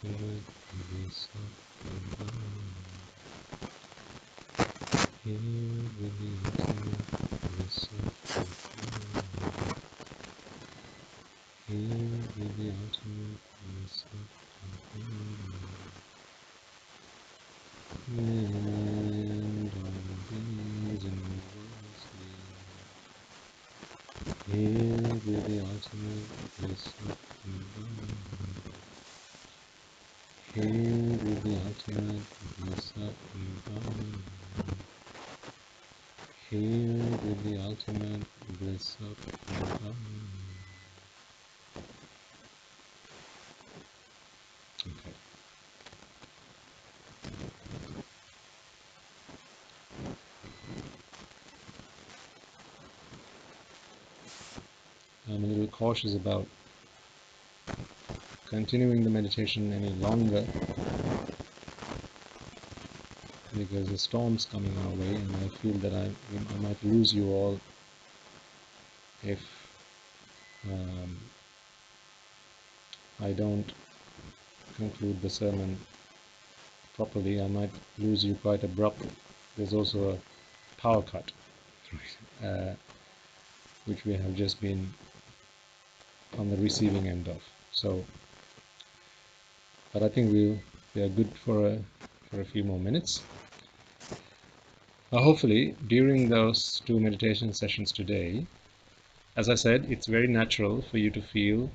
ultimate bliss of Nibbana. Here with the ultimate bliss of Nibbana. Here with the ultimate bliss of Nibbana. And all things in here with the ultimate bliss of Nibbana. Here with the ultimate bliss of Nibbana. Here with the ultimate bliss of Nibbana. Okay. I'm a little cautious about continuing the meditation any longer because the storm's coming our way, and I feel that I might lose you all if I don't conclude the sermon properly. I might lose you quite abruptly. There's also a power cut, which we have just been on the receiving end of. So, but I think we are good for a few more minutes. Hopefully, during those 2 meditation sessions today, as I said, it's very natural for you to feel,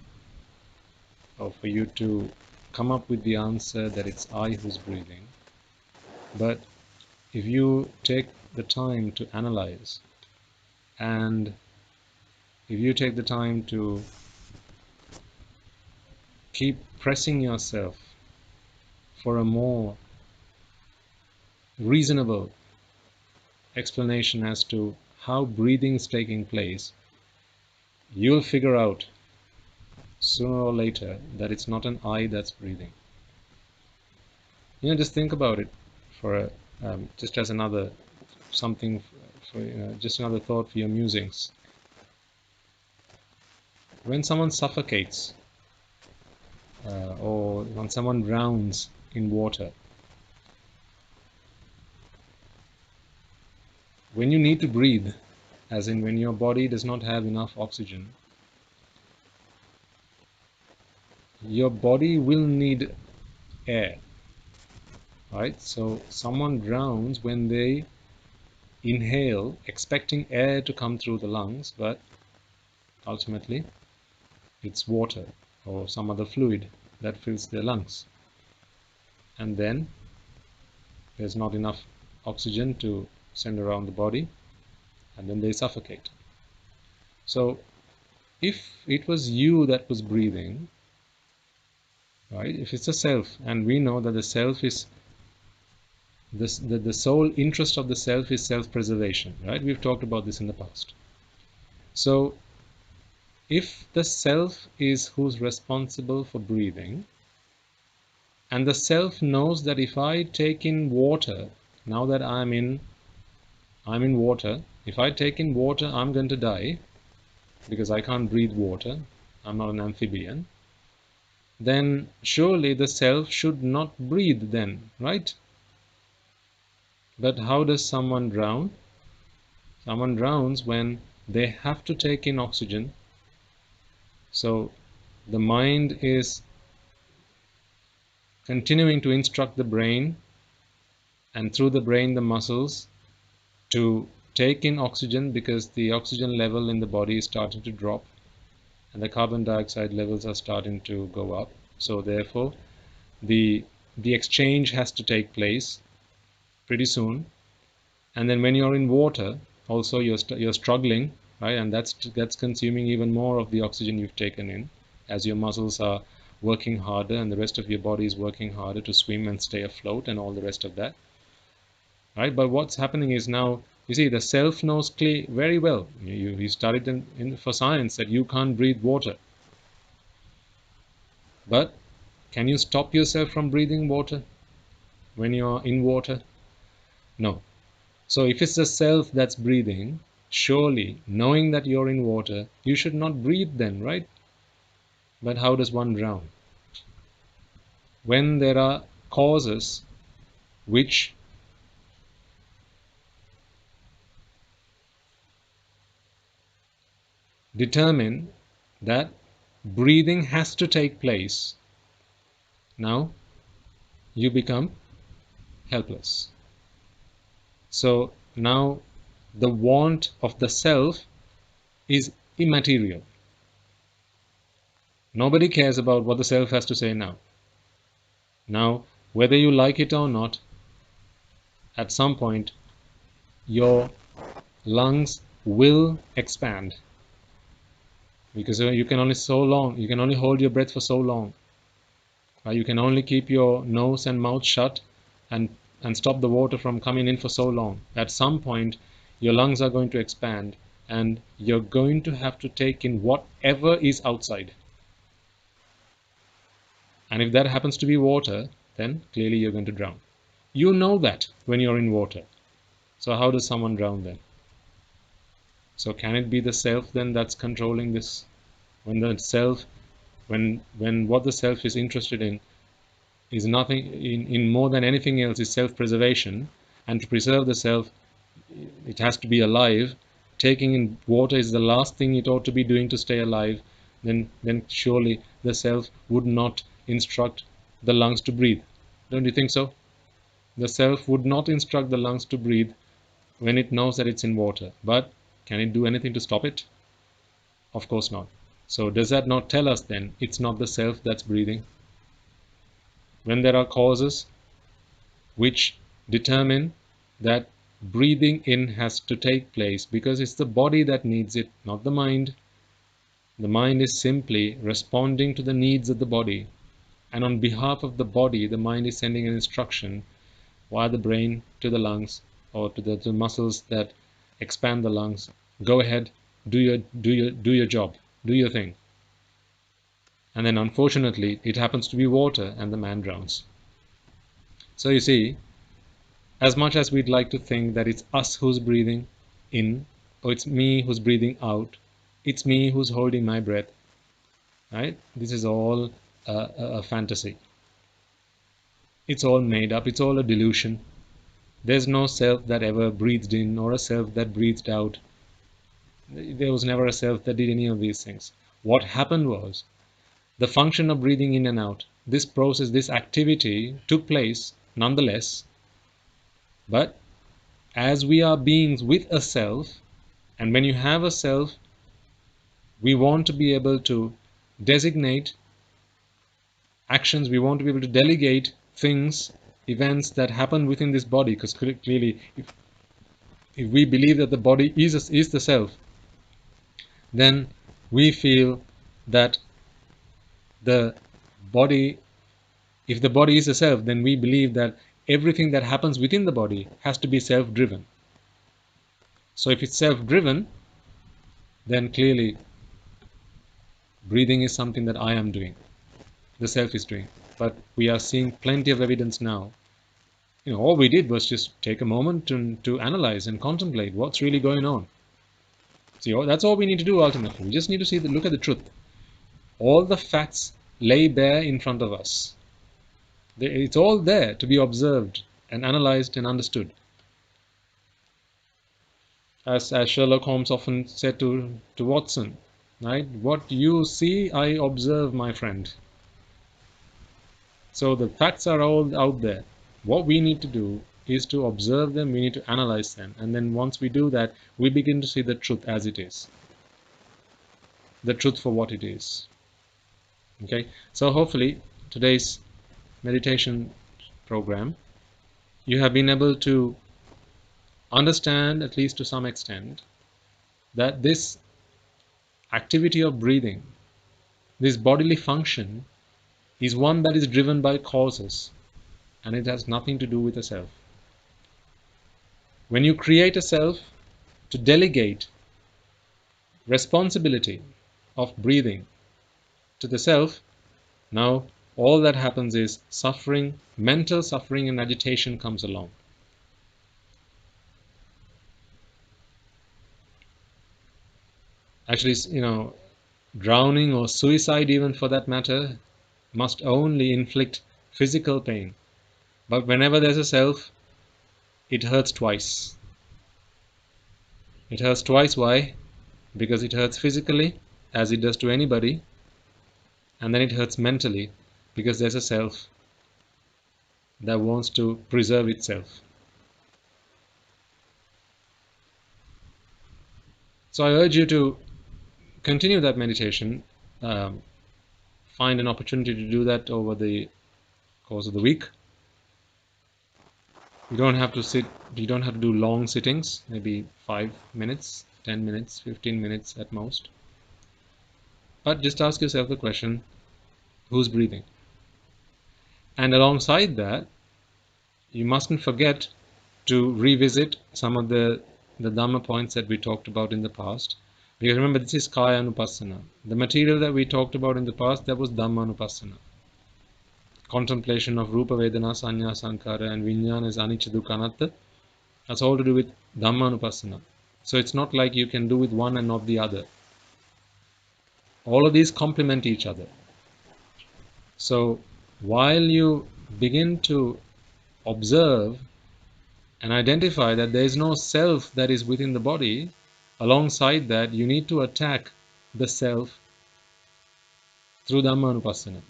or for you to come up with the answer that it's I who's breathing. But if you take the time to analyze, and if you take the time to keep pressing yourself for a more reasonable explanation as to how breathing is taking place, you'll figure out sooner or later that it's not an I that's breathing. Just think about it for just as another something for just another thought for your musings. When someone suffocates or when someone drowns in water, when you need to breathe, as in when your body does not have enough oxygen, your body will need air, right? So someone drowns when they inhale, expecting air to come through the lungs, but ultimately it's water or some other fluid that fills their lungs. And then there's not enough oxygen to send around the body, and then they suffocate. So if it was you that was breathing, right, if it's a self, and we know that the self is the sole interest of the self is self-preservation, right? We've talked about this in the past. So if the self is who's responsible for breathing, and the self knows that if I take in water, now that I'm in water, if I take in water, I'm going to die because I can't breathe water, I'm not an amphibian, then surely the self should not breathe then, right? But how does someone drown? Someone drowns when they have to take in oxygen. So the mind is continuing to instruct the brain, and through the brain the muscles, to take in oxygen, because the oxygen level in the body is starting to drop and the carbon dioxide levels are starting to go up. So therefore the exchange has to take place pretty soon. And then when you're in water also you're struggling, right? And that's consuming even more of the oxygen you've taken in, as your muscles are working harder and the rest of your body is working harder to swim and stay afloat and all the rest of that, right? But what's happening is, now you see, the self knows very well. You studied for science that you can't breathe water, but can you stop yourself from breathing water when you're in water? No. So if it's the self that's breathing, surely knowing that you're in water, you should not breathe then, right? But how does one drown? when there are causes which determine that breathing has to take place, now you become helpless. So now the want of the self is immaterial. Nobody cares about what the self has to say now. Now, whether you like it or not, at some point your lungs will expand, because you can only hold your breath for so long. You can only keep your nose and mouth shut and stop the water from coming in for so long. At some point, your lungs are going to expand and you're going to have to take in whatever is outside. And if that happens to be water, then clearly you're going to drown. You know that when you're in water. So how does someone drown then? So can it be the self then that's controlling this? When the self, when what the self is interested in is nothing in more than anything else is self-preservation, and to preserve the self it has to be alive. Taking in water is the last thing it ought to be doing to stay alive. Then surely the self would not instruct the lungs to breathe. Don't you think so? The self would not instruct the lungs to breathe when it knows that it's in water. But can it do anything to stop it? Of course not. So does that not tell us then it's not the self that's breathing? When there are causes which determine that breathing in has to take place, because it's the body that needs it, not the mind. The mind is simply responding to the needs of the body, and on behalf of the body, the mind is sending an instruction via the brain to the lungs, or to the muscles that expand the lungs. Go ahead, do your job, do your thing. And then unfortunately, it happens to be water, and the man drowns. So you see, as much as we'd like to think that it's us who's breathing in, or it's me who's breathing out, it's me who's holding my breath, right? This is all a fantasy. It's all made up. It's all a delusion. There's no self that ever breathed in or a self that breathed out. There was never a self that did any of these things. What happened was the function of breathing in and out, this process, this activity took place nonetheless. But as we are beings with a self, and when you have a self, we want to be able to designate actions, we want to be able to delegate things, events that happen within this body, because clearly if we believe that the body is the self, then we feel that the body, if the body is the self, then we believe that everything that happens within the body has to be self-driven. So if it's self-driven, then clearly breathing is something that I am doing, the self is doing. But we are seeing plenty of evidence now. All we did was just take a moment to analyze and contemplate what's really going on. See, that's all we need to do ultimately. We just need to look at the truth. All the facts lay bare in front of us. It's all there to be observed and analyzed and understood. As Sherlock Holmes often said to Watson, right? What you see, I observe, my friend. So the facts are all out there. What we need to do is to observe them, we need to analyze them. And then once we do that, we begin to see the truth as it is. The truth for what it is. Okay? So hopefully, today's meditation program, you have been able to understand, at least to some extent, that this activity of breathing, this bodily function, is one that is driven by causes, and it has nothing to do with the self. When you create a self to delegate responsibility of breathing to the self, now all that happens is suffering, mental suffering and agitation comes along. Actually, drowning or suicide even for that matter must only inflict physical pain. But whenever there's a self, it hurts twice. It hurts twice. Why? Because it hurts physically, as it does to anybody, and then it hurts mentally, because there's a self that wants to preserve itself. So I urge you to continue that meditation. Find an opportunity to do that over the course of the week. You don't have to sit, you don't have to do long sittings, maybe 5 minutes, 10 minutes, 15 minutes at most. But just ask yourself the question, who's breathing? And alongside that, you mustn't forget to revisit some of the Dhamma points that we talked about in the past. Because remember, this is Kaya Anupassana. The material that we talked about in the past, that was Dhamma Anupassana. Contemplation of Rupa, Vedana, Sanya, Sankhara and Vijnana is Anicca, Dukkha, Anatta. That's all to do with Dhamma Anupassana. So it's not like you can do with one and not the other. All of these complement each other. So while you begin to observe and identify that there is no self that is within the body, alongside that you need to attack the self through Dhammanupassana,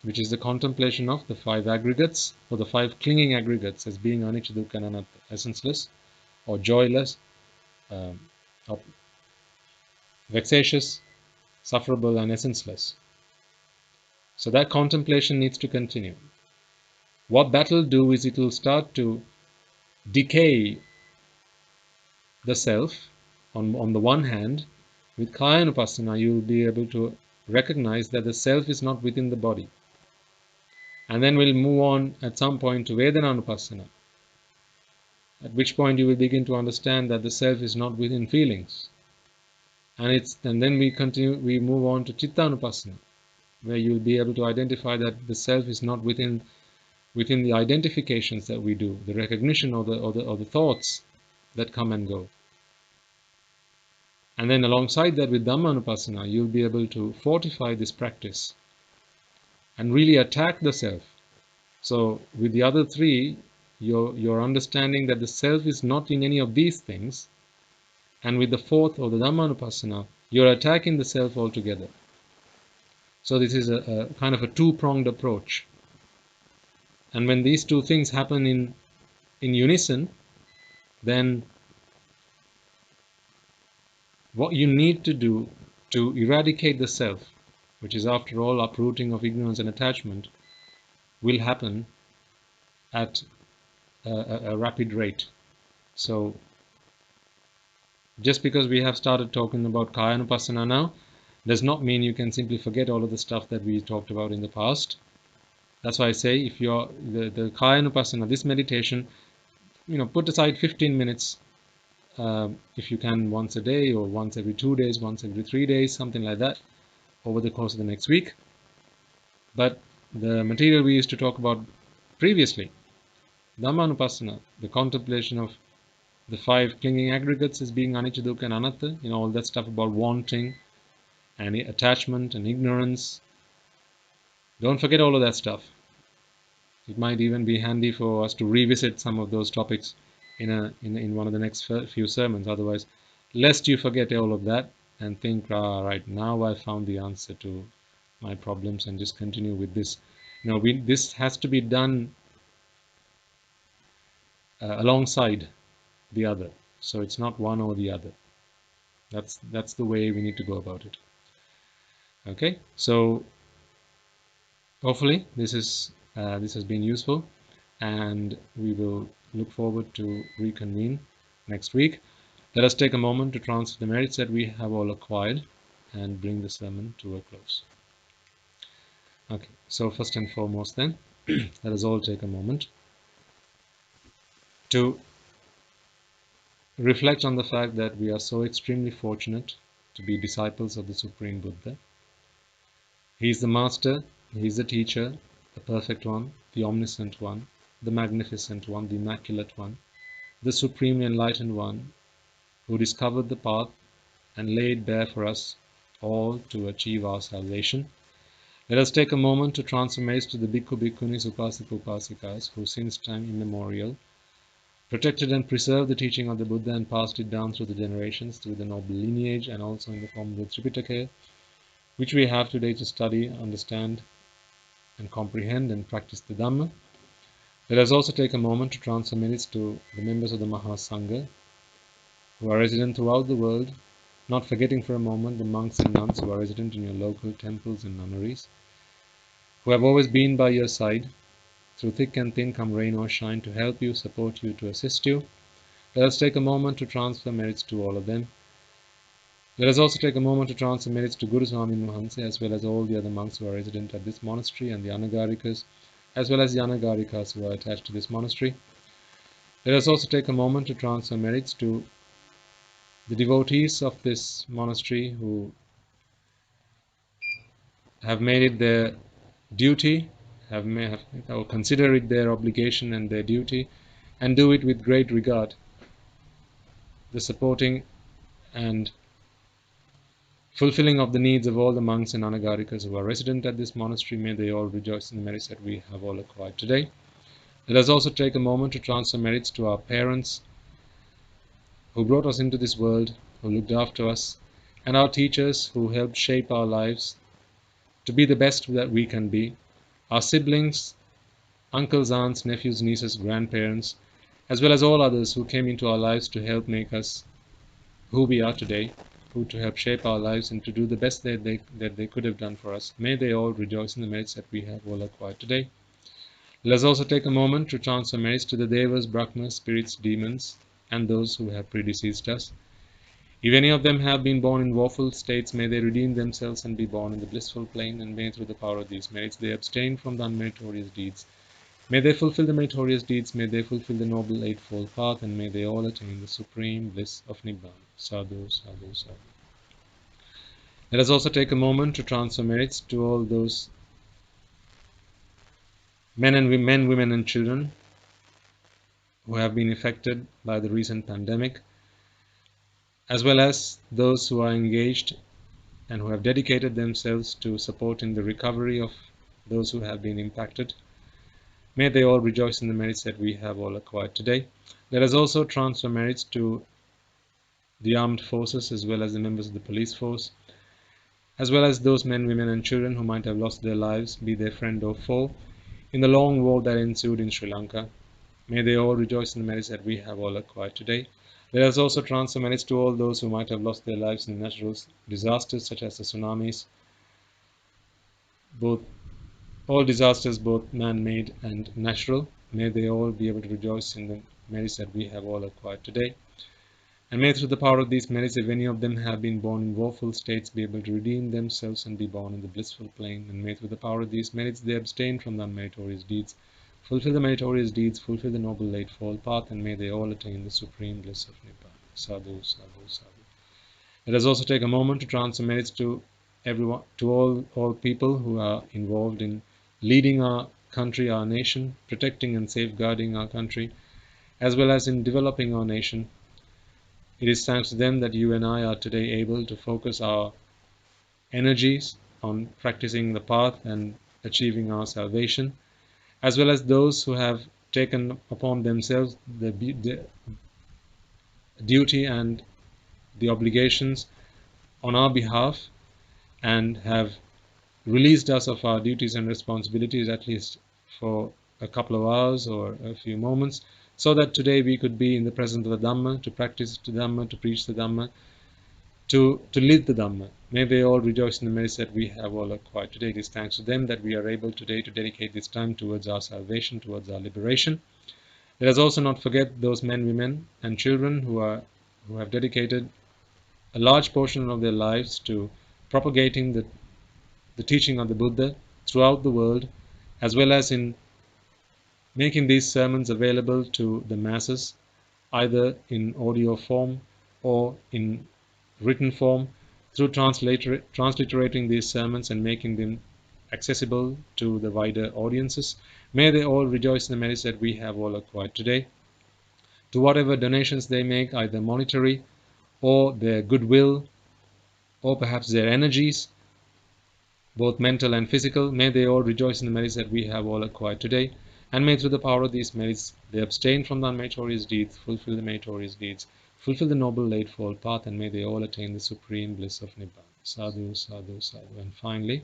which is the contemplation of the 5 aggregates, or the 5 clinging aggregates, as being anicca, dukkha and anatta, essenceless or joyless, or vexatious, sufferable and essenceless. So that contemplation needs to continue. What that will do is it will start to decay the self. On the one hand, with Kaya Anupassana, you will be able to recognize that the self is not within the body. And then we'll move on at some point to Vedana Anupassana, at which point you will begin to understand that the self is not within feelings. And then we move on to Chitta Anupassana, where you'll be able to identify that the self is not within the identifications that we do, the recognition or the thoughts that come and go. And then alongside that, with Dhammanupassana, you'll be able to fortify this practice and really attack the self. So with the other 3, you're understanding that the self is not in any of these things. And with the 4th, or the Dhammanupassana, you're attacking the self altogether. So this is a kind of a 2-pronged approach. And when these 2 things happen in unison, then what you need to do to eradicate the self, which is after all uprooting of ignorance and attachment, will happen at a rapid rate. So just because we have started talking about Kaya Anupassana now, does not mean you can simply forget all of the stuff that we talked about in the past. That's why I say, if you're the Kaya Anupassana, this meditation, put aside 15 minutes, if you can, once a day, or once every 2 days, once every 3 days, something like that, over the course of the next week. But the material we used to talk about previously, Dhammanupassana, the contemplation of the 5 clinging aggregates as being anicca, dukkha and anatta, all that stuff about wanting and attachment and ignorance. Don't forget all of that stuff. It might even be handy for us to revisit some of those topics in one of the next few sermons. Otherwise, lest you forget all of that and think, right, now I found the answer to my problems, and just continue with this. This has to be done alongside the other. So it's not one or the other. That's the way we need to go about it. Okay, so hopefully this has been useful, and we will look forward to reconvene next week. Let us take a moment to transfer the merits that we have all acquired and bring the sermon to a close. Okay, so first and foremost then, let us all take a moment to reflect on the fact that we are so extremely fortunate to be disciples of the Supreme Buddha. He is the Master, He is the Teacher, the Perfect One, the Omniscient One, the Magnificent One, the Immaculate One, the Supremely Enlightened One, who discovered the path and laid bare for us all to achieve our salvation. Let us take a moment to transfer merits to the Bhikkhu, Bhikkhunis, Upasaka, Upasikas, who since time immemorial protected and preserved the teaching of the Buddha and passed it down through the generations, through the noble lineage, and also in the form of the Tripitaka, which we have today to study, understand, and comprehend and practice the Dhamma. Let us also take a moment to transfer merits to the members of the Mahasangha, who are resident throughout the world, not forgetting for a moment the monks and nuns who are resident in your local temples and nunneries, who have always been by your side, through thick and thin, come rain or shine, to help you, support you, to assist you. Let us take a moment to transfer merits to all of them. Let us also take a moment to transfer merits to Guru Swami Mahansa, as well as all the other monks who are resident at this monastery, and the Anagarikas, as well as the Anagarikas who are attached to this monastery. Let us also take a moment to transfer merits to the devotees of this monastery who have made it their duty, or consider it their obligation and their duty, and do it with great regard, the supporting and fulfilling of the needs of all the monks and Anagarikas who are resident at this monastery. May they all rejoice in the merits that we have all acquired today. Let us also take a moment to transfer merits to our parents who brought us into this world, who looked after us, and our teachers who helped shape our lives to be the best that we can be, our siblings, uncles, aunts, nephews, nieces, grandparents, as well as all others who came into our lives to help make us who we are today, who to help shape our lives and to do the best that they could have done for us. May they all rejoice in the merits that we have all acquired today. Let us also take a moment to transfer merits to the Devas, Brahmas, spirits, demons, and those who have predeceased us. If any of them have been born in woeful states, may they redeem themselves and be born in the blissful plane, and may through the power of these merits they abstain from the unmeritorious deeds. May they fulfill the meritorious deeds, may they fulfill the noble eightfold path, and may they all attain the supreme bliss of Nibbana. Sadhu, sadhu, sadhu. Let us also take a moment to transfer merits to all those men, women, and children who have been affected by the recent pandemic, as well as those who are engaged and who have dedicated themselves to supporting the recovery of those who have been impacted. May they all rejoice in the merits that we have all acquired today. Let us also transfer merits to the armed forces, as well as the members of the police force, as well as those men, women, and children who might have lost their lives, be they friend or foe, in the long war that ensued in Sri Lanka. May they all rejoice in the merits that we have all acquired today. Let us also transfer merits to all those who might have lost their lives in natural disasters such as the tsunamis, all disasters, both man-made and natural. May they all be able to rejoice in the merits that we have all acquired today. And may through the power of these merits, if any of them have been born in woeful states, be able to redeem themselves and be born in the blissful plane. And may through the power of these merits they abstain from the unmeritorious deeds, fulfill the meritorious deeds, fulfill the noble eightfold path, and may they all attain the supreme bliss of Nibbana. Sadhu, sadhu, sadhu. Let us also take a moment to transfer merits to everyone, to all people who are involved in leading our country, our nation, protecting and safeguarding our country, as well as in developing our nation. It is thanks to them that you and I are today able to focus our energies on practicing the path and achieving our salvation, as well as those who have taken upon themselves the duty and the obligations on our behalf and have released us of our duties and responsibilities, at least for a couple of hours or a few moments, so that today we could be in the presence of the Dhamma, to practice the Dhamma, to preach the Dhamma, to live the Dhamma. May they all rejoice in the merits that we have all acquired today. It is thanks to them that we are able today to dedicate this time towards our salvation, towards our liberation. Let us also not forget those men, women, and children who have dedicated a large portion of their lives to propagating the teaching of the Buddha throughout the world, as well as in making these sermons available to the masses, either in audio form or in written form, through transliterating these sermons and making them accessible to the wider audiences. May they all rejoice in the merits that we have all acquired today. To whatever donations they make, either monetary or their goodwill or perhaps their energies, both mental and physical. May they all rejoice in the merits that we have all acquired today, and may through the power of these merits they abstain from the unmeritorious deeds, fulfill the meritorious deeds, fulfill the noble eightfold path, and may they all attain the supreme bliss of Nibbana. Sadhu, sadhu, sadhu. And finally,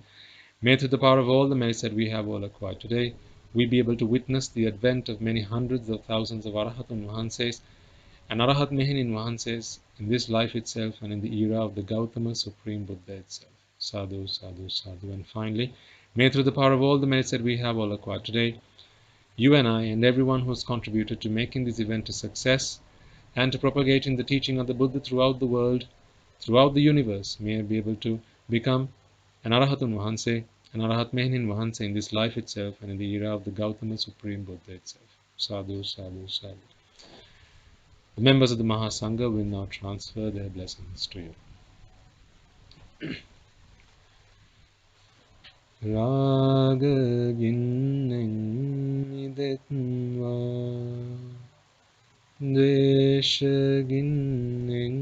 may through the power of all the merits that we have all acquired today, we be able to witness the advent of many hundreds of thousands of Arahatun Vahanses and Arahat Mehinin Vahanses in this life itself and in the era of the Gautama Supreme Buddha itself. Sadhu, sadhu, sadhu. And finally, may through the power of all the merits that we have all acquired today, you and I and everyone who has contributed to making this event a success and to propagating the teaching of the Buddha throughout the world, throughout the universe, may be able to become an Arahatun Vahanse, an Arahat Mehinin Vahanse in this life itself and in the era of the Gautama Supreme Buddha itself. Sadhu, sadhu, sadhu. The members of the Mahasangha will now transfer their blessings to you. Raga ginnen idetva Dvesha ginnen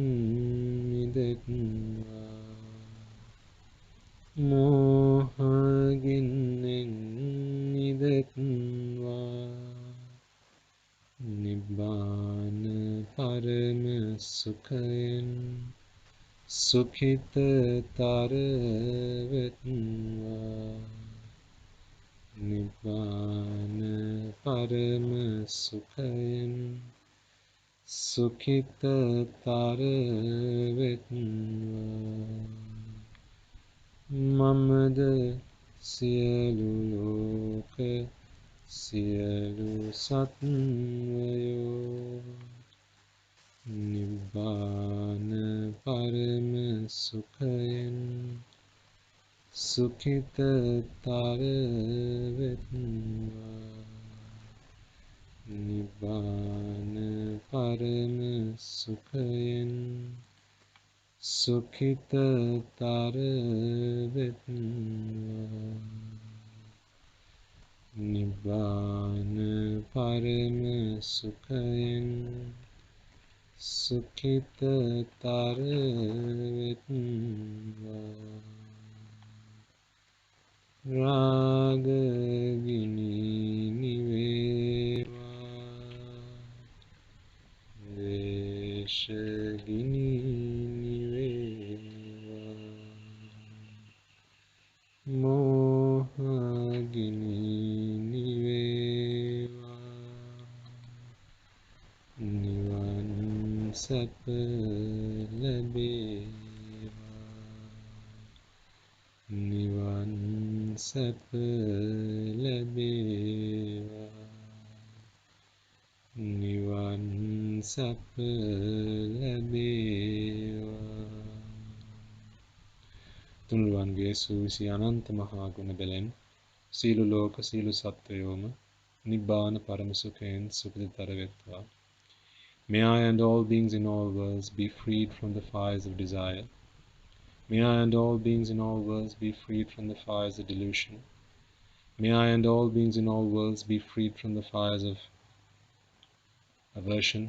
idetva Moha ginnen idetva Nibbana parama sukhayan Sukhita taravetva Nibbana parama sukhayan Sukhita taravetva Mamada siyalu loka siyalu satvayo Nibbana parama sukhayan Sukhita taravetva Nibbana parama sukhayan Sukhita taravetva Nibbana parama sukhayan Sukhita taravetva Raga gini niveva Desha gini niveva Moha gini niveva Nivan sapa labeva Nivan sapa labeva Nivan sapa labeva තුනුරුවන්ගේ සූවිසි අනන්ත මහා ගුණ බැලෙන් සීලු ලෝක සීලු සත්වයෝම නිබ්බාන පරම සුඛයෙන් සුඛිතතර වෙත්වා. May I and all beings in all worlds be freed from the fires of desire. May I and all beings in all worlds be freed from the fires of delusion. May I and all beings in all worlds be freed from the fires of aversion.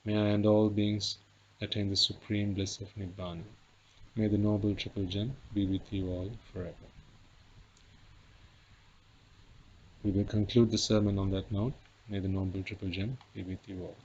May I and all beings attain the supreme bliss of Nibbana. May the noble triple gem be with you all forever. We will conclude the sermon on that note. May the noble triple gem be with you all.